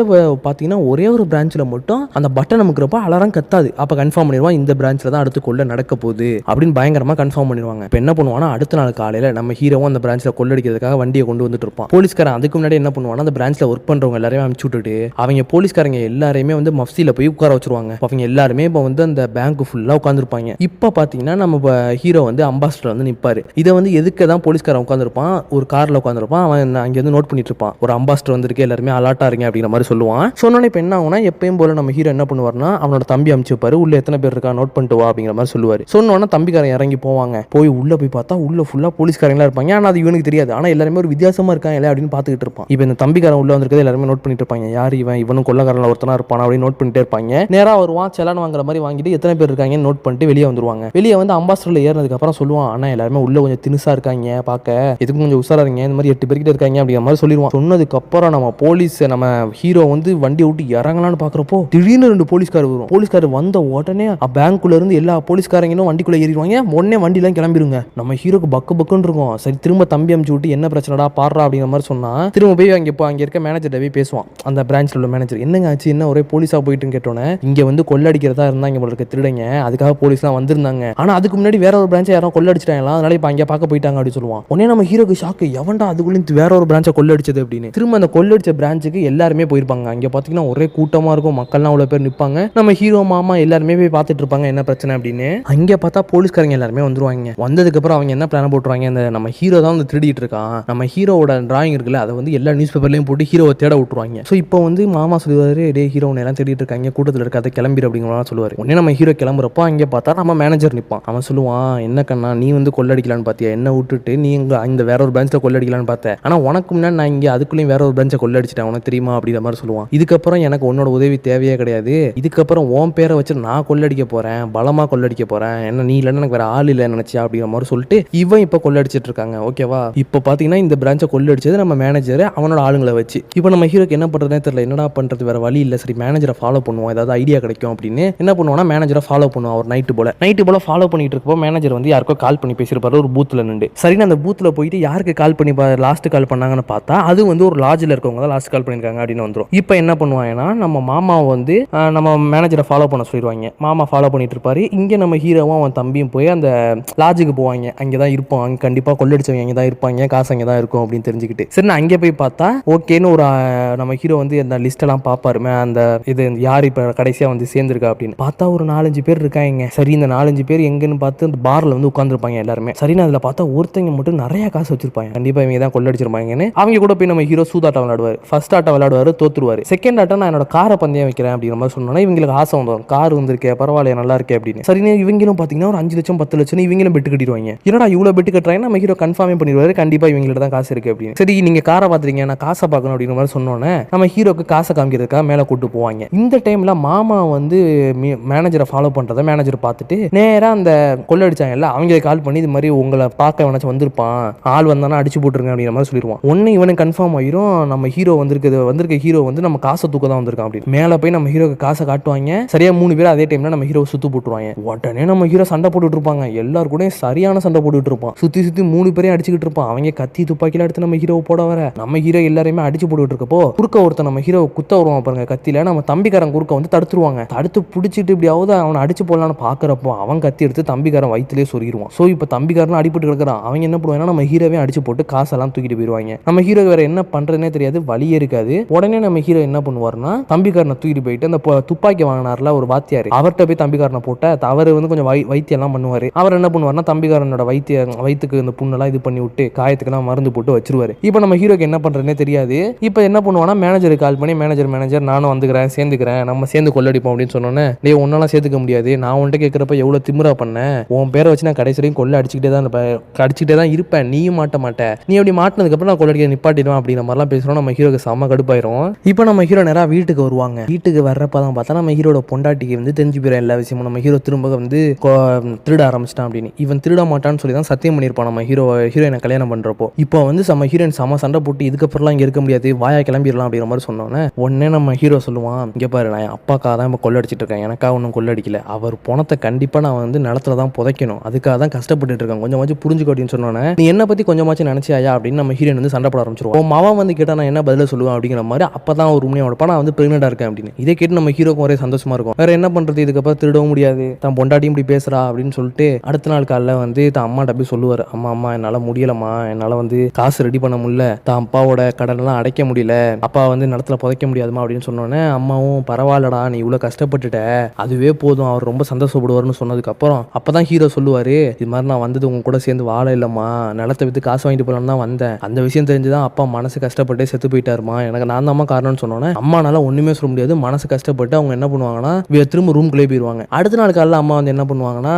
பாத்தீங்கன்னா ஒரே ஒரு பிரான்ச்ல மட்டும் அந்த பட்டன் அமுக்குறப்ப அலாரம் கத்தாது. அப்ப கன்ஃபார்ம் பண்ணிடுவான், இந்த பிரான்ச்ல தான் அடுத்து கொள்ள நடக்க போகுது அப்படின்னு பயங்கரமா கன்ஃபார்ம் பண்ணிடுவாங்க. இப்போ என்ன பண்ணுவானா, அடுத்த நாள் காலையில நம்ம ஹீரோவும் அந்த பிரான்ச்ல கொள்ளடிக்கிறதுக்காக வண்டியை கொண்டு வந்துட்டு இருப்பான். போலீஸ்காரன் அதுக்கு முன்னாடி என்ன பண்ணுவானா, அந்த பிரான்ச்ல ஒர்க் பண்றவங்க எல்லாரையும் அனுப்பிச்சு விட்டுட்டு அவங்க போலீஸ்காரங்க எல்லாரையுமே வந்து மஃப்சில போய் உட்கார வச்சிருவாங்க. அவங்க எல்லாருமே இப்போ வந்து அந்த பேங்க் ஃபுல்லா உட்காந்துருப்பாங்க. இப்போ பாத்தீங்கன்னா நம்ம ஹீரோ வந்து அம்பாஸ்டர் வந்து நிப்பாரு. இதை வந்து எதுக்கு தான் போலீஸ்காரன் உட்காந்துருப்பான், ஒரு கார்ல உட்காந்துருப்பான், அவன் அங்க வந்து நோட் பண்ணிட்டு இருப்பான், ஒரு அம்பாஸ்டர் வந்திருக்கு, எல்லாருமே அலாட்டா இருங்க அப்படிங்கிற மாதிரி சொல்லுவான். சொன்னோன்னே இப்போ என்ன ஆகும்னா, எப்பயும் போல நம்ம ஹீரோ என்ன பண்ணுவார்னா அவனோட தம்பி அனுப்பிச்சு வைப்பாரு, உள்ள எத்தனை பேர் இருக்கா நோட் பண்ணிட்டு வா அப்படிங்கிற மாதிரி சொல்லுவாரு. சொன்னோன்னா தம்பிக்காரன் இறங்கி போவாங்க. போய் உள்ள போய் பார்த்தா உள்ள ஃபுல்லா போலீஸ்காரங்களா இருப்பாங்க. ஆனா அது இவனுக்கு தெரியாது. ஆனா எல்லாருமே ஒரு வித்தியாசமா இருக்காங்க அப்படின்னு பார்த்துக்கிட்டு இருப்பான். இப்போ இந்த தம்பிக்காரன் உள்ள வந்திருக்கிறது எல்லாருமே நோட் பண்ணிட்டு இருப்பாங்க. யார் இவனும் கொள்ளக்காரன்ல ஒருத்தனா இருப்பான் அப்படின்னு நோட் பண்ணிட்டே இருப்பாங்க. நேரா வருவான், செலான் வாங்குற மாதிரி வாங்கிட்டு எத்தனை பேர் இருக்காங்கன்னு நோட் பண்ணிட்டு வெளியே வந்துருவாங்க. வெளியே வந்து அம்பாஸ்டர்ல ஏறினதுக்கு அப்புறம் சொல்லுவான், ஆனா எல்லாருமே உள்ள கொஞ்சம் தினுசா இருக்காங்க, பார்க்க எதுக்கும் கொஞ்சம் உசாரா இருங்க, இந்த மாதிரி 8 பேர்கிட்ட இருக்காங்க அப்படிங்கிற மாதிரி சொல்லிடுவான். சொன்னதுக்கு அப்புறம் நம்ம போலீஸ் நம்ம ஹீரோ வந்து வண்டி விட்டு இறங்கலான்னு பாக்குறப்போ திடீர்னு 2 போலீஸ்கார் வரும். போலீஸ்கார் வந்த உடனே பேங்க்குள்ள இருந்து எல்லா போலீஸ்காரங்களும் வண்டிக்குள்ள ஏறிடுவாங்க. உடனே வண்டிலாம் கிளம்பிடுங்க. நம்ம ஹீரோக்கு பக்கு பக்குன்னு இருக்கும். சரி திரும்ப தம்பி அமுச்சு விட்டு என்ன பிரச்சனைடா பாடுறா அப்படிங்கிற மாதிரி சொன்னா திரும்ப போய் அங்க இருக்க மேனேஜர் போய் பேசுவான். அந்த பிரான்ச்ல உள்ள மேனேஜர், என்னங்க ஆச்சு, என்ன ஒரே போலீஸா போயிட்டுன்னு கேட்டோன்னே, இங்க வந்து கொள்ளடிக்கிறதா இருந்தாங்க போல இருக்க திருடங்க, அதுக்காக போலீஸ்லாம் வந்திருந்தாங்க. ஆனா அதுக்கு முன்னாடி வேற ஒரு பிரான்ச்சை யாரும் கொள்ளடிச்சிட்டாங்களா, அதனால இப்ப அங்க பார்க்க போயிட்டாங்க அப்படின்னு சொல்லுவான். உடனே நம்ம ஹீரோக்கு ஷாக்கு, எவன்டா அதுக்குள்ள வேற ஒரு பிரான்ச்சை கொள்ளடிச்சது அப்படின்னு. திரும்ப அந்த கொள்ளடிச்ச பிரான்ச்சுக்கு எல்லாருமே போயிருப்பாங்க. அங்க பாத்தீங்கன்னா ஒரே கூட்டமா இருக்கும், மக்கள்லாம் அவ்வளவு பேர் நிப்பாங்க. நம்ம ஹீரோ மாமா எல்லாருமே போய் பார்த்துட்டு இருப்பாங்க என்ன பிரச்சனை அப்படின்னு. அங்க பார்த்தா போலீஸ்காரங்க எல்லாருமே வந்துருவாங்க. வந்ததுக்கு அப்புறம் அவங்க என்ன பிளான் போட்டுருவாங்க, இந்த நம்ம ஹீரோ தான் வந்து திருடிட்டு இருக்கான், நம்ம ஹீரோவோட டிராயிங் இருக்குல்ல அதை வந்து எல்லா நியூஸ் பேப்பர்லயும் போட்டு ஹீரோவை தேட விட்டுருவாங்க. ஸோ இப்போ வந்து மாமா சொல்லுவாரு, டே ஹீரோனை எல்லாம் தேடிட்டு இருக்காங்க, கூட்டத்தில் இருக்காத கிளம்பிடு அப்படிங்கிற சொல்லுவாரு. உடனே நம்ம ஹீரோ கிளம்புறப்போ அங்கே பார்த்தா நம்ம மேனேஜர் நிற்பான். அவன் சொல்லுவான், என்ன கண்ணா நீ வந்து கொள்ளடிக்கலான்னு பார்த்தியா, என்ன விட்டுட்டு நீ இந்த வேற ஒரு பிரான்ச்ல கொள்ளடிக்கலான்னு பார்த்த, ஆனா உனக்கு முன்னாடி நான் இங்கே அதுக்குள்ளேயும் வேற ஒரு பிரான்ச்சை கொள்ளடிச்சிட்டேன், உனக்கு தெரியுமா அப்படிங்கிற மாதிரி சொல்லுவான். இதுக்கப்புறம் எனக்கு உன்னோட உதவி தேவையே கிடையாது, இதுக்கப்புறம் உன் பேரை வச்சு நான் கொள்ளடிக்க போறேன், பலமா கொள்ளடிக்க போறேன், என்ன நீ இல்லைன்னு எனக்கு வேற ஆள் இல்லை நினைச்சியா அப்படிங்கிற மாதிரி சொல்லிட்டு இவன் இப்போ கொள்ளடிச்சிட்டு இருக்காங்க. ஓகேவா, இப்போ பாத்தீங்கன்னா இந்த பிரான்ச்சை கொள்ளடிச்சது நம்ம மேனேஜர் அவனோட ஆளுங்களை வச்சு. இப்போ நம்ம ஹீரோக்கு என்ன பண்றதுனே தெரியல, என்னடா பண்றது, வேற வழி இல்லை, சரி மேனேஜரை ஃபாலோ பண்ணுவோம், ஏதாவது ஐடியா கிடைக்கும் அப்படின்னு என்ன பண்ணுவோம்னா மேனேஜரை ஃபாலோ பண்ணுவோம். அவர் நைட்டு போல ஃபாலோ பண்ணிட்டு இருக்கப்போ மேனேஜர் வந்து யாருக்கோ கால் பண்ணி பேசியிருப்பாரு ஒரு பூத்துல நின்று. சரின்னு அந்த பூத்துல போயிட்டு யாருக்கு கால் பண்ணி லாஸ்ட் கால் பண்ணாங்கன்னு பார்த்தா அது வந்து ஒரு லாட்ஜில் இருக்கவங்க தான் லாஸ்ட் கால் பண்ணியிருக்காங்க அப்படின்னு வந்துடும். இப்போ என்ன பண்ணுவாங்கன்னா நம்ம மாமாவை வந்து நம்ம மேனேஜரை ஃபாலோ பண்ண சொல்லிடுவாங்க. மாமா ஃபாலோ பண்ணிட்டு இருப்பாரு. இங்கே நம்ம ஹீரோவும் அவன் தம்பியும் போய் அந்த லாட்ஜுக்கு போவாங்க. அங்கே தான் இருப்போம், அங்கே கண்டிப்பாக கொள்ளடிச்சவங்க அங்கே தான் இருப்பாங்க, காசு அங்கே தான் இருக்கும் அப்படின்னு தெரிஞ்சுக்கிட்டு சரி நான் அங்கே போய் பார்த்தா ஓகேன்னு ஒரு நம்ம ஹீரோ வந்து அந்த லிஸ்ட் எல்லாம் பார்ப்பாருமே, அந்த இது யார் இப்போ கடைசியாக வந்து சேர்ந்துருக்கா அப்படின்னு பார்த்தா ஒரு 4-5 பேர் இருக்காங்க. சரி இந்த 4-5 பேர் எங்கன்னு பார்த்து அந்த பார்ல வந்து உட்காந்துருப்பாங்க எல்லாருமே. சரின்னு அதில் பார்த்தா ஒருத்தங்க மட்டும் நிறைய காசு வச்சிருப்பாங்க, கண்டிப்பாக இவங்க தான் கொள்ளடிச்சிருப்பாங்கன்னு. அவங்க கூட போய் நம்ம ஹீரோ சூதாட்டம் விளையாடுவார். ஃபர்ஸ்ட் ஆட்டம் விளையாடுவார், தோத்துருவார். செகண்ட் ஆட்டம் நான் என்னோட காரை பந்தயம் வைக்கிறேன் அப்படிங்கிற மாதிரி சொன்னோன்னா இவங்களுக்கு ஆசை வந்துடும், கார் வந்திருக்கே பரவாயில்ல நல்லா இருக்கே அப்படின்னு. சரின்னு இவங்களும் பார்த்தீங்கன்னா ஒரு 5 லட்சம் 10 லட்சம் இவங்களும் பெட்டு கட்டிடுவாங்க. என்னடா இவ்வளோ பெட்டு கட்டுறாங்க, நம்ம ஹீரோ கன்ஃபார்மே பண்ணிடுவாரு, கண்டிப்பாக இவங்கள்ட்ட தான் காசு இருக்கு அப்படின்னு. சரி நீங்க காரை பார்த்துறீங்க, நான் காசை பார்க்கணும் அப்படிங்கிற மாதிரி சொன்னோன்னே நம்ம ஹீரோக்கு காசை காமிக்கிறதுக்காக மேலே கூட்டு போவாங்க. இந்த டைம்ல மாமா வந்து மேனேஜரை ஃபாலோ பண்றதை மேனேஜர் பார்த்துட்டு நேரா அந்த கொள்ளடிச்சாங்கல்ல அவங்களுக்கு கால் பண்ணி இது மாதிரி உங்களை பார்க்க வேணாச்சும் வந்திருப்பான், ஆள் வந்தானா அடிச்சு போட்டுருங்க அப்படிங்கிற மாதிரி சொல்லிடுவான். ஒன்னு இவனுக்கு கன்ஃபார்ம் ஆயிரும், நம்ம ஹீரோ வந்திருக்க ஹீரோ வந்து நம்ம காசை தூக்க தான் வந்திருக்கான் அப்படின்னு. மேலே போய் நம்ம ஹீரோக்கு காசை காட்டுவாங்க. சரியா 3 பேர் அதே டைம்ல நம்ம ஹீரோ சுத்து போட்டுருவாங்க. உடனே நம்ம ஹீரோ சண்டை போட்டுட்டு இருப்பாங்க, எல்லாரும் கூட சரியான சண்டை போட்டுட்டு இருப்பான். சுத்தி 3 பேரையும் அடிச்சுக்கிட்டு இருப்பான். அவங்க கத்தி துப்பாக்கில எடுத்து நம்ம ஹீரோ போட வர நம்ம ஹீரோ எல்லாரையுமே அடிச்சு போட்டுட்டு இருக்கப்போ குறுக்க ஒருத்தன் நம்ம ஹீரோ குத்த வருவான் பாருங்க கத்தியில. நம்ம தம்பிக்காரன் குறுக்க வந்து தடுத்துருவாங்க. தடுத்து பிடிச்சிட்டு இப்படியாவது அவனை அடிச்சு போடலான்னு பாக்குறப்போ அவன் கத்தி எடுத்து தம்பிக்காரன் வயிற்றுலேயே சொருகிடுவான். ஸோ இப்போ தம்பிக்காரன் அடிபட்டு கிடக்குறான். அவங்க என்ன பண்ணுவாங்கன்னா நம்ம ஹீரோவே அடிச்சு போட்டு காசெல்லாம் தூக்கிட்டு போயிடுவாங்க. நம்ம ஹீரோ வேற என்ன பண்றதுனே தெரியாது, வழியே இருக்காது. உடனே நம்ம ஹீரோ என்ன பண்ணுவார்னா தம்பிக்காரனை தூக்கிட்டு போயிட்டு அந்த துப்பாக்கி வாங்கினார்ல ஒரு வாத்தியார், அவர்கிட்ட போய் தம்பிக்காரனை போட்ட அவர் வந்து கொஞ்சம் வைத்தியம் எல்லாம் பண்ணுவாரு. அவர் என்ன பண்ணுவார்னா தம்பிக்காரனோட வயிற்றுக்கு இந்த புண்ணெல்லாம் இது பண்ணி விட்டு காயத்துக்கெல்லாம் மருந்து போட்டு வச்சிருவாரு. இப்போ நம்ம ஹீரோக்கு என்ன பண்றதுனே தெரியாது. இப்போ என்ன பண்ணுவானா மேனேஜருக்கு கால் பண்ணி மேனேஜர் நானும் வந்துக்கிறேன் சேர்ந்துக்கிறேன், நம்ம சேர்ந்து கொள்ளடிப்போம் அப்படின்னு சொன்னோன்னே டே ஒன்னாலாம் சேர்த்துக்க முடியாது, நான் உன்கிட்ட கேட்குறப்ப எவ்வளோ திமிரா பண்ணேன், உன் பேரை வச்சு நான் கடைசி வரைக்கும் கொள்ள அடிச்சுக்கிட்டே தான் இருப்பேன், நீயும் மாட்ட மாட்டேன், நீ அப்படி மாட்டினதுக்கப்புறம் நான் கொள்ளடிக்க நிப்பாட்டிடுவேன் அப்படிங்கிற மாதிரிலாம் பேசுகிறோம். நம்ம ஹீரோக்கு செம்ம கடுப்பாயிரும். இப்போ நம்ம ஹீரோ நேராக வீட்டுக்கு வருவாங்க. வீட்டுக்கு வர்றப்ப தான் பார்த்தா நம்ம ஹீரோட பொண்டாட்டிக்கு வந்து தெரிஞ்சு போயிடும் எல்லா விஷயமும். நம்ம ஹீரோ திரும்ப வந்து திருட ஆரம்பிச்சிட்டான் அப்படின்னு. இவன் திருட மாட்டான்னு சொல்லி தான் சத்தியம் பண்ணியிருப்பான் நம்ம ஹீரோயினை கல்யாணம் பண்றப்போ. இப்போ வந்து நம்ம ஹீரோயின் செம சண்டை போட்டு இதுக்கப்புறம்லாம் இங்கே இருக்க முடியாது, வாயா கிளம்பிடலாம் அப்படிங்கிற மாதிரி சொன்னோன்னே உடனே நம்ம ஹீரோ சொல்லுவான், இங்கே பாரு நான் என் அப்பாக்காக தான் இப்போ கொள்ளடிச்சிட்டு இருக்கேன், எனக்காக ஒன்றும் கொள்ளடிக்கல, அவர் பணத்தை கண்டிப்பாக நான் வந்து நிலத்துல தான் புதைக்கணும், அதுக்காக தான் கஷ்டப்பட்டு இருக்கேன், கொஞ்சமாச்சும் புரிஞ்சுக்கோ அப்படின்னு சொன்னோன்னே நீ என்ன பற்றி கொஞ்சமாச்சும் நினச்சியா அப்படின்னு நம்ம ஹீரோயின் வந்து சண்டை போட ஆரம்பிச்சிருவோம். அவன் வந்து கேட்டால் நான் என்ன பதில சொல்லுவேன் அப்படிங்கிற மாதிரி அப்போ தான் ஒரு உண்மையோட நான் வந்து பிரெக்னெண்டாக இருக்கேன் அப்படின்னு. இதை கேட்டு நம்ம ஹீரோக்கும் ஒரே சந்தோஷமா இருக்கும். வேற என்ன பண்றது, இதுக்கப்புறம் திருடவும் முடியாது, தான் பொண்டாட்டியும் இப்படி பேசுறா அப்படின்னு சொல்லிட்டு அடுத்த நாள் காலைல வந்து தான் அம்மாட்ட போய் சொல்லுவார், அம்மா என்னால் முடியலம்மா, என்னால் வந்து காசு ரெடி பண்ண முடியல, தான் அப்பாவோட கடனெல்லாம் அடைக்க முடியல, அப்பா வந்து நிலத்துல புதைக்க முடியாதுமா அப்படின்னு சொன்னோன்னே அம்மாவும் பரவாயில்லடா நீ இவ்வளோ கஷ்டப்பட்டுட்ட அதுவே போதும், அவர் ரொம்ப சந்தோஷப்படுவார்னு சொன்னதுக்கு அப்புறம் அப்பதான் ஹீரோ சொல்லுவாரு, இது மாதிரி நான் வந்தது உங்க கூட சேர்ந்து வாழ இல்லம்மா, நிலத்தை வித்து காசு வாங்கிட்டு போலான்னு தான் வந்தேன், அந்த விஷயம் தெரிஞ்சுதான் அப்பா மனசு கஷ்டப்பட்டு செத்து போயிட்டாருமா, எனக்கு நான் தான் காரணம்னு சொன்னோன்னே அம்மானால ஒண்ணுமே சொல்ல முடியாது, மனசு கஷ்டப்பட்டு அவங்க என்ன பண்ணுவாங்கன்னா திரும்ப ரூம்குள்ளே போயிருவாங்க. அடுத்த நாள் காலையில் அம்மா வந்து என்ன பண்ணுவாங்கன்னா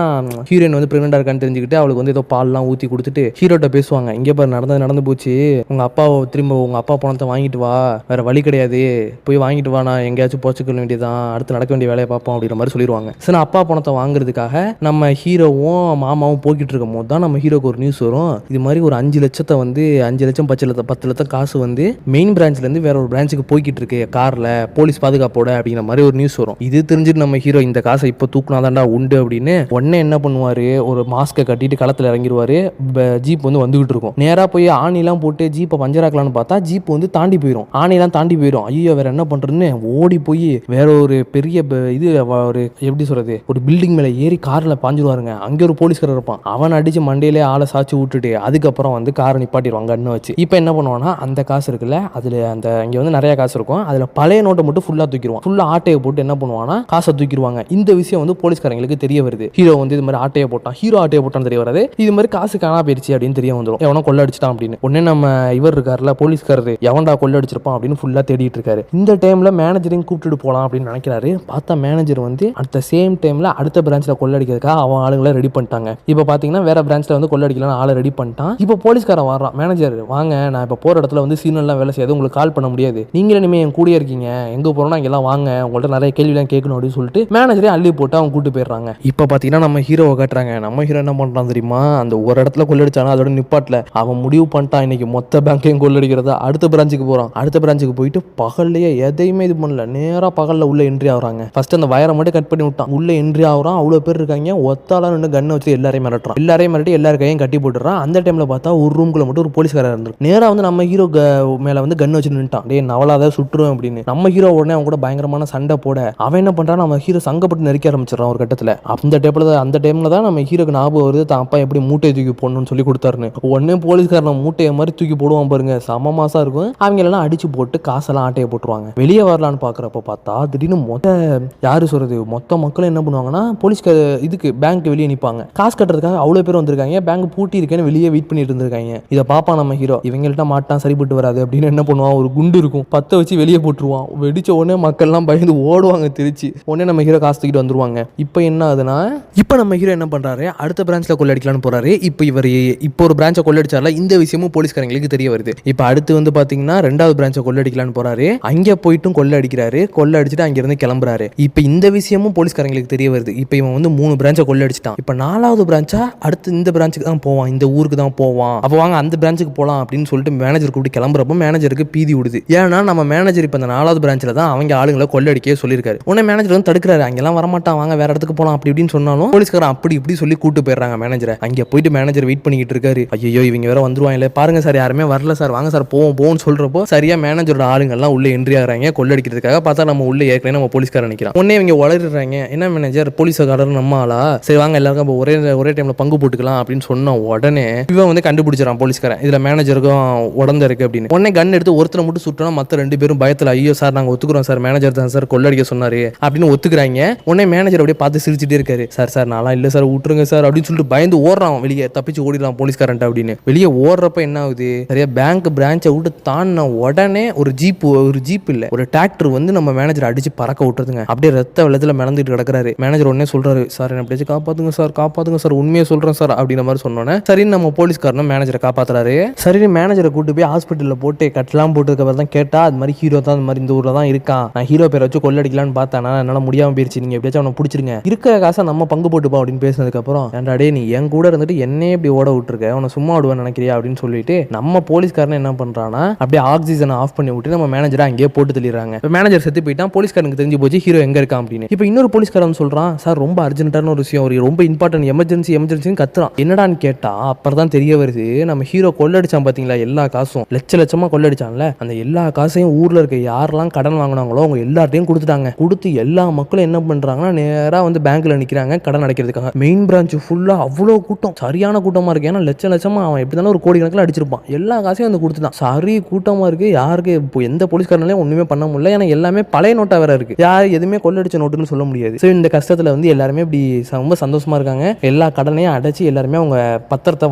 ஹீரோயின் வந்து பிரெக்னெண்டா இருக்கான்னு தெரிஞ்சுக்கிட்டு அவளுக்கு வந்து ஏதோ பால்லாம் ஊற்றி கொடுத்துட்டு ஹீரோட்ட பேசுவாங்க. இங்கே பாரு நடந்து போச்சு, உங்க அப்பாவை திரும்ப உங்க அப்பா பணத்தை வாங்கிட்டு வா, வேற வழி கிடையாது, போய் வாங்கிட்டு வா, நான் எங்கேயாச்சும் போச்சுக்க வேண்டியதான், அடுத்து நடக்க வேண்டிய வேலையை பார்ப்போம் அப்படிங்கிற மாதிரி சொல்லிடுவாங்க. சரி அப்பா பணத்தை வாங்குறதுக்காக நம்ம ஹீரோவும் மாமாவும் போய்கிட்டு இருக்கும் போது தான் நம்ம ஹீரோக்கு ஒரு நியூஸ் வரும். இது மாதிரி ஒரு 5 லட்சத்தை வந்து 5 லட்சம் 10 லட்சம் காசு வந்து மெயின் பிரான்ச்ல இருந்து வேற ஒரு பிரான்ச்சுக்கு போய்கிட்டு இருக்கு கார்ல போலீஸ் பாதுகாப்போட அப்படிங்கிற மாதிரி ஒரு நியூஸ் வரும். இது தெரிஞ்சுட்டு நம்ம ஹீரோ இந்த காசை இப்போ தூக்குனாதான்டா உண்டு அப்படின்னு உடனே என்ன பண்ணுவாரு, ஒரு மாஸ்கை கட்டிட்டு களத்துல இறங்கிடுவாரு. ஜீப் வந்து வந்துகிட்டு இருக்கும். நேரா போய் ஆணிலாம் போட்டு ஜீப்பை பஞ்சராக்கலான்னு பார்த்தா ஜீப் வந்து தாண்டி போயிடும். ஆணிலாம் தாண்டி போயிடும். ஐயோ வேற என்ன பண்றதுன்னு ஓடி போய் வேற ஒரு பெரிய இது ஒரு எப்படி சொல்றது ஒரு பில்டிங் மேல ஏறி கார்ல பாஞ்சிருவாருங்க. அங்க ஒரு போலீஸ்காரர் இருப்பான். அவன் அடிச்சு மண்டையிலே ஆளை சாச்சு விட்டுட்டு அதுக்கப்புறம் வந்து காரை நிப்பாட்டிடுவாங்க கண்ணை வச்சு. இப்போ என்ன பண்ணுவான்னா அந்த காசு இருக்குல்ல, அதுல அந்த இங்க வந்து நிறைய காசு இருக்கும், அதுல பழைய நோட்டை மட்டும் ஃபுல்லா தூக்கிடுவான். ஃபுல்லா ஆட்டையை போட்டு என்ன பண்ணுவான்னா காசை தூக்கிடுவாங்க. இந்த விஷயம் வந்து போலீஸ்காரங்களுக்கு தெரிய வருது. ஹீரோ வந்து இது மாதிரி ஆட்டையை போட்டான், ஹீரோ ஆட்டையை போட்டான்னு தெரிய வராது. இது மாதிரி காசு காணா போயிருச்சு அப்படின்னு தெரிய வந்துடும். எவனோ கொள்ள அடிச்சிட்டான் அப்படின்னு. உடனே நம்ம இவர் இருக்காருல போலீஸ்காரர், எவன்டா கொள்ள அடிச்சிருப்பான் அப்படின்னு ஃபுல்லா தேடிட்டு இருக்காரு. இந்த டைம்ல மேனேஜரையும் கூப்பிட்டு போலாம் அப்படின்னு நினைக்கிறாரு. பார்த்தா மேனேஜர் வந்து அட் த சேம் டைம்ல அடுத்த பிரான்ச்ல கொள்ள அடிக்கிறதுக்காக அவன் ஆளுங்களை ரெடி பண்ணிட்டாங்க. இப்போ பாத்தீங்கன்னா வேற பிரான்ச்ல வந்து கொள்ள அடிக்கலாம் ஆளை ரெடி பண்ணிட்டான். இப்போ போலீஸ்காரன் வர்றான். மேனேஜர் வாங்க, நான் இப்போ போற இடத்துல வந்து சீனெல்லாம் வேலை செய்யாது, உங்களுக்கு கால் பண்ண முடியாது, நீங்களே இனிமே என் கூட இருக்கீங்க, எங்க போறோம்னா இங்கெல்லாம் வாங்க, உங்கள்ட்ட நிறைய கேள்விலாம் கேட்கணும் அப்படின்னு சொல்லிட்டு மேனேஜரே அள்ளி போட்டு அவங்க கூட்டு போயிடுறாங்க. இப்போ பாத்தீங்கன்னா நம்ம ஹீரோவை காட்டுறாங்க. நம்ம ஹீரோ என்ன பண்றான் தெரியுமா, அந்த ஒரு இடத்துல கொள்ளடிச்சானா அதோட நிப்பாட்ல அவன் முடிவு பண்ணிட்டான் இன்னைக்கு மொத்த பேங்கையும் கொள்ளடிக்கிறதா. அடுத்த பிரான்ச்சுக்கு போறான். அடுத்த பிரான்ச்சுக்கு போயிட்டு பகல்லையே எதையுமே இது பண்ணல, நேரா பகல்ல உள்ள என்ட்ரி ஆகுறாங்க. ஃபர்ஸ்ட் அந்த வயரை மட்டும் கட் பண்ணி விட்டான், உள்ள என்ட்ரி ஆகுறான். அவ்வளவு பேர் இருக்காங்க. ஒத்தால ரெண்டு கண்ணை வச்சு எல்லாரையும் மிரட்டுறான். எல்லாரையும் மிரட்டி எல்லாரும் கையும் கட்டி போட்டுறான். அந்த டைம்ல பார்த்தா ஒரு ரூம்குள்ள மட்டும் ஒரு போலீஸ்காரர் இருந்து நேரா வந்து நம்ம ஹீரோ மேல வந்து கண்ணு வச்சு நின்ட்டான். டே நவலாத சுட்டுருவேன் அப்படின்னு. நம்ம ஹீரோ உடனே அவன் கூட பயங்கரமான சண்டை போட அவன் என்ன பண்றான், நம்ம ஹீரோ சங்கப்பட்டு நெருக்க ஆரம்பிச்சிடறான் ஒரு கட்டத்துல. அந்த டைம்ல தான் நம்ம ஹீரோக்கு ஞாபகம் வருது தான் அப்பா எப்படி மூட்டையை தூக்கி போடணும்னு சொல்லி கொடுத்தாருன்னு. உடனே போலீஸ்காரன் மூட்டையை மாதிரி தூக்கி போடுவான் பாருங்க, சம மாசா இருக்கும். அவங்க எல்லாம் அடிச்சு போட்டு காசெல்லாம் ஆட்டையை போட்டுருவாங்க. வெளியே வரலான்னு பாக்குறப்ப பார்த்தா திடீர்னு யாரு சொல்றது மொத்த மக்களும் என்ன பண்ணுவாங்கன்னா போலீஸ்கார இதுக்கு பேங்க் வெளியே நிற்பாங்க. காசு கட்டுறதுக்காக அவ்வளவு பேர் வந்திருக்காங்க. பேங்க் பூட்டி இருக்கேன்னு வெளியே வெயிட் பண்ணிட்டு இருந்திருக்காங்க. இதை பாப்பா நம்ம ஹீரோ, இவங்கள்ட்ட மாட்டான் சரிப்பட்டு வராது அப்படின்னு என்ன பண்ணுவான், ஒரு குண்டு இருக்கும் 10 வச்சு வெளியே போட்டுருவான். வெடிச்ச உடனே மக்கள்லாம் பயந்து ஓடுவாங்க திருச்சி. உடனே நம்ம ஹீரோ காசு தூக்கிட்டு வந்துருவாங்க. இப்போ என்ன ஆகுதுன்னா, இப்போ நம்ம ஹீரோ என்ன பண்றாரு, அடுத்த பிரான்ச்ல கொள்ளடிக்கலான்னு போறாரு. இப்போ ஒரு பிரான்ச்சை கொள்ளடிச்சார்ல, இந்த விஷயமும் போலீஸ்காரங்களுக்கு தெரிய வருது. இப்போ அடுத்து வந்து பாத்தீங்கன்னா 2வது பிரான்ச்சை கொள்ளடிக்கலான்னு போறாரு. அங்க போயிட்டும் கொள்ள அடிக்கிறாரு. கொள்ள அடிச்சுட்டு அங்க இருந்து கிளம்புறாரு. இப்போ இந்த விஷயமும் போலீஸ்காரங்களுக்கு தெரிய வருது. இப்போ இவன் வந்து 3 பிரான்ச்சை கொள்ள அடிச்சிட்டான். இப்போ 4வது பிரான்ச்சா அடுத்து இந்த பிரான்ச்சுக்கு தான் போவான், இந்த ஊருக்கு தான் போவான். அப்போ வாங்க அந்த பிரான்ச்சுக்கு போலாம் அப்படின்னு சொல்லிட்டு மேனேஜர் கூப்பிட்டு கிளம்புறப்போ மேனேஜருக்கு பீதி விடுது. ஏன்னா நம்ம மேனேஜர் இப்போ இந்த 4வது பிரான்ச்சில் தான் அவங்க ஆளுங்களை கொள்ளடிக்க சொல்லியிருக்காரு. உடனே மேனேஜர் வந்து தடுக்கிறாரு, அங்கெல்லாம் வரமாட்டான், வாங்க வேற இடத்துக்கு போலாம் அப்படி இப்படின்னு சொன்னாலும் போலீஸ்காரன் அப்படி இப்படி சொல்லி கூட்டு போயிடுறாங்க மேனேஜரை. அங்கே போயிட்டு மேனேஜர் வெயிட் பண்ணிக்கிட்டு இருக்காரு. ஐயோ இவங்க வேற வந்துருவாங்க, பாருங்க சார் யாருமே வரல சார், வாங்க சார் போவோம்னு சொல்றப்போ சரியா மேனேஜரோட ஆளுங்கள்லாம் உள்ள என்ட்ரி ஆகிறாங்க கொள்ளடிக்கிறதுக்காக. பார்த்தா நம்ம உள்ள ஏற்கனவே நம்ம போலீஸ்காரன் நிற்கிறான். உடனே இவங்க உளறிடுறாங்க, என்ன மேனேஜர் போலீஸ்காரர் நம்ம ஆளா, சரி வாங்க எல்லாருக்கும் ஒரே டைம்ல பங்கு போட்டுக்கலாம் அப்படின்னு சொன்ன உடனே இவன் வந்து கண்டுபிடிச்சிடறான் போலீஸ்காரன், இதுல மேனேஜருக்கும் உடந்த இருக்கு அப்படின்னு. உடனே கன் எடுத்து ஒருத்தரை மட்டும் சுட்டோம்னா மற்ற 2 பேரும் பயத்துல ஐயோ சார் நாங்க ஒத்துக்கிறோம் சார், மேனேஜர் தான் சார் கொள்ளடிக்க சொன்னாரு அப்படின்னு ஒத்துக்கிறாங்க. உடனே மேனேஜர் அப்படியே பார்த்து சிரிச்சுட்டே இருக்காரு, சார் நான்லாம் இல்ல சார் விட்டுருங்க சார் அப்படின்னு சொல்லிட்டு பயந்து ஓடுறான் வெளியே, தப்பிச்சு ஓடிடலாம் போலீஸ்காரன்ட்ட அப்படின்னு. வெளியே ஓடுறப்ப என்ன ஆகுது, சரியா பேங்க் பிரான்ச்சை விட்டு தாண்டின உடனே ஒரு ஜீப் இல்ல ஒரு டிராக்டர் வந்து நம்ம மேனேஜர் அடிச்சு பறக்க விட்டுறதுங்க. அப்படியே ரத்த வெள்ளத்துல மிளந்துட்டு கிடக்குறாரு. மேனேஜர் உடனே சொல்றாரு, சார் என்ன அப்படியே காப்பாத்துங்க சார் உண்மையை சொல்றேன் சார் அப்படின்ற மாதிரி சொன்னோன்னே சரின்னு நம்ம போலீஸ்காரனும் மேனேஜரை காப்பாத்துறாரு. சரி மேனேஜரை கூட்டு போய் ஹாஸ்பிட்டல்ல போட்டு கட்டலாம் போட்டதுக்கு அப்புறம் தான் கேட்டா அது மாதிரி ஹீரோ தான் இந்த மாதிரி இந்த ஊர்ல தான் இருக்கான், நான் ஹீரோ பேரை வச்சு கொள்ளடிக்கலான்னு பார்த்தேன், என்னால முடியாம போயிருச்சு, நீங்க எப்படியாச்சும் அவனை பிடிச்சிருங்க, இருக்கிற காசை நம்ம பங்கு போட்டுப்போம் அப்படின்னு பேசினதுக்கு அப்புறம் ஏன்டா நீ என் கூட இருந்துட்டு என்னையே இப்படி ஓட விட்டுருக்க, அவனை சும்மா விடுவேன்னு நினைக்கிறியா அப்படின்னு சொல்லிட்டு நம்ம போலீஸ்காரன் என்ன பண்றான்னா அப்படியே ஆக்சிஜனை ஆஃப் பண்ணி விட்டு நம்ம மேனேஜரை அங்கேயே போட்டு தள்ளிடுறாங்க. மேனேஜர் செத்து போயிட்டான். போலீஸ்காரனுக்கு தெரிஞ்சு போச்சு ஹீரோ எங்க இருக்கான் அப்படின்னு. இப்போ இன்னொரு போலீஸ்காரன் சொல்றான், சார் ரொம்ப அர்ஜென்ட்டான ஒரு விஷயம், ஒரு ரொம்ப இம்பார்ட்டன்ட் எமர்ஜென்சின்னு கத்துறான். என்னடான்னு கேட்டா அப்புறம் தான் தெரிய வருது, நம்ம ஹீரோ கொள்ளடிச்சான் பாத்தீங்களா, எல்லா காசும் லட்சமா கொள்ளடிச்சான்ல, அந்த எல்லா காசையும் ஊர்ல இருக்க யாரெல்லாம் கடன் வாங்கினாங்களோ அவங்க எல்லார்ட்டையும் கொடுத்துட்டாங்க. கொடுத்து எல்லா மக்களும் என்ன பண்றாங்கன்னா நேரா வந்து பேங்க்ல நிக்கிறாங்க கடன் அடைக்கிறதுக்காக. மெயின் பிரான்ச் ஃபுல்லா அவ்வளோ கூட்டம், சரியான கூட்டமா இருக்கு. ஏன்னா லட்சமா அவன் எப்படி தானே ஒரு கோடி கணக்கில் அடிச்சிருப்பான். எல்லா காசையும் வந்து கொடுத்துட்டான். சரி கூட்டமா இருக்கு. யாருக்கு இப்போ எந்த போலீஸ்காரனாலையும் ஒண்ணுமே பண்ண முடியல. ஏன்னா எல்லாமே பழைய நோட்டா வேற இருக்கு. யார் எதுவுமே கொள்ளடிச்ச நோட்டுன்னு சொல்ல முடியாது. ஸோ இந்த கஷ்டத்துல வந்து எல்லாருமே இப்படி ரொம்ப சந்தோஷமா இருக்காங்க. எல்லா கடனையும் அடைச்சு எல்லாருமே அவங்க பத்திரத்தை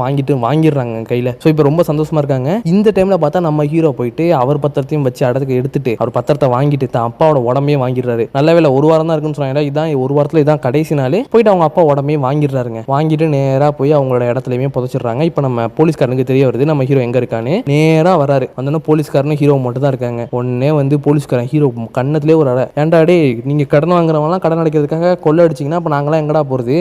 வாங்கிடுறாங்க கையில. ஸோ இப்போ ரொம்ப சந்தோஷமா இருக்காங்க. இந்த டைம்ல பார்த்தா நம்ம ஹீரோ போயிட்டு அவர் பத்திரத்தையும் வச்சு எடுத்துட்டு அவர் பத்திரத்தை வாங்கிட்டு தான் அப்பாவோட உடம்பையும் வாங்கி வாங்கிடுறாரு. நல்ல வேலை ஒரு வாரம் தான் இருக்குன்னு சொன்னாங்க, இதான் ஒரு வாரத்தில் இதான் கடைசி நாள். போயிட்டு அவங்க அப்பா உடம்பே வாங்கிடுறாருங்க. வாங்கிட்டு நேராக போய் அவங்களோட இடத்துலையுமே புதைச்சிடுறாங்க. இப்போ நம்ம போலீஸ்காரனுக்கு தெரிய வருது நம்ம ஹீரோ எங்க இருக்கான்னு. நேராக வராரு. வந்தோன்னா போலீஸ்காரனும் ஹீரோ மட்டும் தான் இருக்காங்க. உடனே வந்து போலீஸ்காரன் ஹீரோ கண்ணத்திலே ஒரு அறை, ஏன்டா டே நீங்க கடன் வாங்குறவங்களாம் கடன் அடைக்கிறதுக்காக கொள்ளை அடிச்சிங்கன்னா அப்போ நாங்களாம் எங்கடா போகிறது,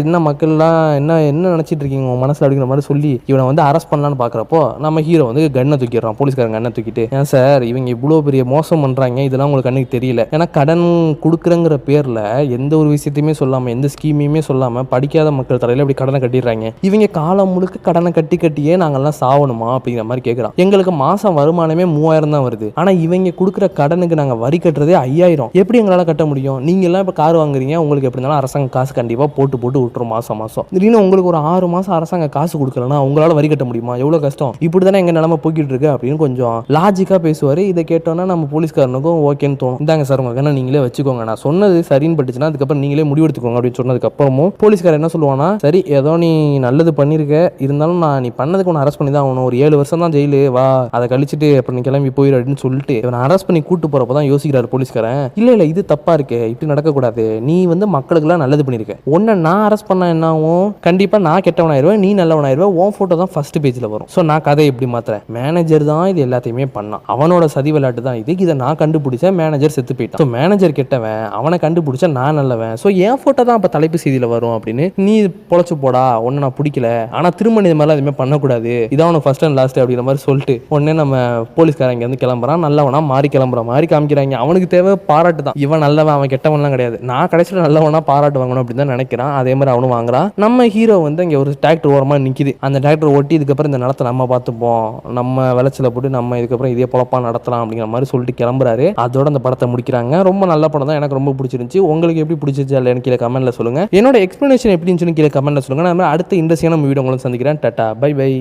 என்ன மக்கள்லாம் என்ன என்ன நினச்சிட்டு இருக்கீங்க உங்க மனசில் அப்படிங்கிற மாதிரி சொல்லி இவனை வந்து அரெஸ்ட் பண்ணலான்னு பார்க்குறப்போ நம்ம ஹீரோ வந்து கண்ணை தூக்கிடுறான். போலீஸ்காரன் கண்ணை தூக்கிட்டு, ஏன் சார் இவங்க இவ்வளோ பெரிய மோசம் பண்ணுறாங்க, இதெல்லாம் உங்களுக்கு கண்ணுக்கு தெரியல, ஏன்னா கடன் கொடுக்குறங்கிற பேரில் எந்த ஒரு விஷயத்தையுமே சொல்லாமல் எந்த ஸ்கீமையுமே சொல்லாமல் படிக்காத மக்கள் தலையில் இப்படி கடனை கட்டிடுறாங்க. இவங்க காலம் முழுக்க கடனை கட்டியே நாங்கள்லாம் சாவணுமா அப்படிங்கிற மாதிரி கேட்குறான். எங்களுக்கு மாதம் வருமானமே 3000 தான் வருது, ஆனால் இவங்க கொடுக்குற கடனுக்கு நாங்கள் வரி கட்டுறதே 5000. எப்படி எங்களால் கட்ட முடியும்? நீங்கள் எல்லாம் இப்போ கார் வாங்குறீங்க, உங்களுக்கு எப்படி இருந்தாலும் அரசாங்கம் காசு கண்டிப்பாக போட்டு விட்டுரும் மாதம். திடீர்னு உங்களுக்கு ஒரு 6 மாதம் அரசாங்கம் காசு கொடுக்கலன்னா உங்களால் வரி கட்ட முடியுமா? எவ்வளோ கஷ்டம். இப்படி தானே எங்கள் நிலமை போய்கிட்டு இருக்கு அப்படின்னு கொஞ்சம் லாஜிக்காக பேசுவார். இதை கேட்டோன்னா நம்ம போலீஸ்காரனுக்கும் ஓகேன்னு தோணும். இந்தாங்க சார் உங்க கண்ணை நீங்களே வச்சுக்கோங்க, நான் சொன்னது சரின்னு பட்டுச்சுன்னா அதுக்கப்புறம் நீங்களே முடிவெடுத்துக்கோங்க அப்படின்னு சொன்னதுக்கு அப்புறமும் போலீஸ்காரர் என்ன சொல்லுவானா, சரி ஏதோ நீ நல்லது பண்ணிருக்க, இருந்தாலும் நீ பண்ணதுக்கு ஒன்று அரெஸ்ட் பண்ணி தான் ஆகணும், ஒரு 7 வருஷம் தான் ஜெயிலு, வா அதை கழிச்சுட்டு அப்புறம் நீ கிளம்பி போயிரு அப்படின்னு சொல்லிட்டு இவனை அரெஸ்ட் பண்ணி கூட்டு போறப்ப தான் யோசிக்கிறாரு போலீஸ்காரன். இல்ல இது தப்பா இருக்கு, இப்படி நடக்கக்கூடாது, நீ வந்து மக்களுக்குலாம் நல்லது பண்ணிருக்க, உன்னை நான் அரெஸ்ட் பண்ணா என்ன ஆகும், கண்டிப்பா நான் கெட்டவனாயிருவேன், நீ நல்லவனாயிருவேன், உன் போட்டோ தான் ஃபர்ஸ்ட் பேஜ்ல வரும். ஸோ நான் கதை எப்படி மாத்துறேன், மேனேஜர் தான் இது எல்லாத்தையுமே பண்ணான், அவனோட சதி விளையாட்டு தான் இது, இதை நான் கண்டுபிடிச்சேன், மேனேஜர் செத்து போயிட்டான், ஸோ மேனேஜர் கெட்டவன், அவனை கண்டுபிடிச்சா நான் நல்லவன், ஸோ என் போட்டோ தான் அப்போ தலைப்பு செய்தியில வரும் அப்படின்னு, நீ பொழைச்சு போடா, ஒன்னு நான் பிடிக்கல, ஆனா திரும்ப இது மாதிரிலாம் எதுவுமே பண்ணக்கூடாது, இதான் உனக்கு ஃபர்ஸ்ட் அண்ட் லாஸ்ட் அப்படிங்கிற மாதிரி சொல்லிட்டு உடனே நம்ம போலீஸ்காரன் இங்க இருந்து கிளம்புறான். நல்லவனா மாறி கிளம்புற மாதிரி காமிக்கிறாங்க. அவனுக்கு தேவை பாராட்டு தான், இவன் நல்லவன் அவன் கெட்டவன்லாம் கிடையாது, நான் கடைசியில் நல்லவனா பாராட்டு வாங்கணும் அப்படின்னு தான் நினைக்கிறான். அதே மாதிரி அவனும் வாங்குறான். நம்ம ஹீரோ வந்து இங்க ஒரு டிராக்டர் ஓரமா நிக்குது, அந்த டிராக்டர் ஓட்டி இதுக்கப்புறம் இந்த நிலத்தை நம்ம பார்த்துப்போம், நம்ம விளைச்சல போட்டு நம்ம இதுக்கப்புறம் இதே பொழப்பா நடத்தலாம் அப்படிங்கிற மாதிரி சொல்லிட்டு கிளம்புறாரு. அதோட அந்த படத்தை முடிக்கிறாங்க. ரொம்ப நல்ல படம் தான், எனக்கு ரொம்ப பிடிச்சிருந்துச்சு. உங்களுக்கு எப்படி பிடிச்சிருச்சு இல்லை எனக்கு கீழே கமெண்ட்ல சொல்லுங்க. என்னோட எக்ஸ்பிளனேஷன் எப்படி இருந்துச்சுன்னு கீழே கமெண்ட்ல சொல்லுங்க. நான் அடுத்த இன்ட்ரெஸ்டிங்கான வீடியோ உங்களுக்கு சந்திக்கிறேன். Tata bye by.